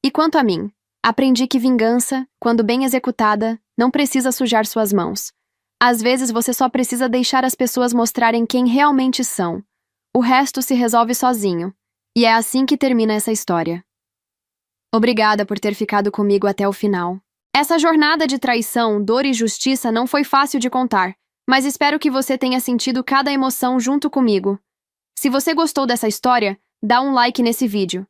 E quanto a mim, aprendi que vingança, quando bem executada, não precisa sujar suas mãos. Às vezes você só precisa deixar as pessoas mostrarem quem realmente são. O resto se resolve sozinho. E é assim que termina essa história. Obrigada por ter ficado comigo até o final. Essa jornada de traição, dor e justiça não foi fácil de contar, mas espero que você tenha sentido cada emoção junto comigo. Se você gostou dessa história, dá um like nesse vídeo.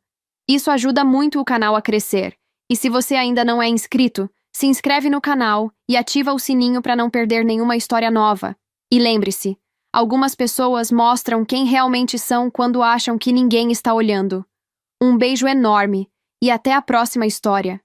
Isso ajuda muito o canal a crescer. E se você ainda não é inscrito, se inscreve no canal e ativa o sininho para não perder nenhuma história nova. E lembre-se, algumas pessoas mostram quem realmente são quando acham que ninguém está olhando. Um beijo enorme e até a próxima história.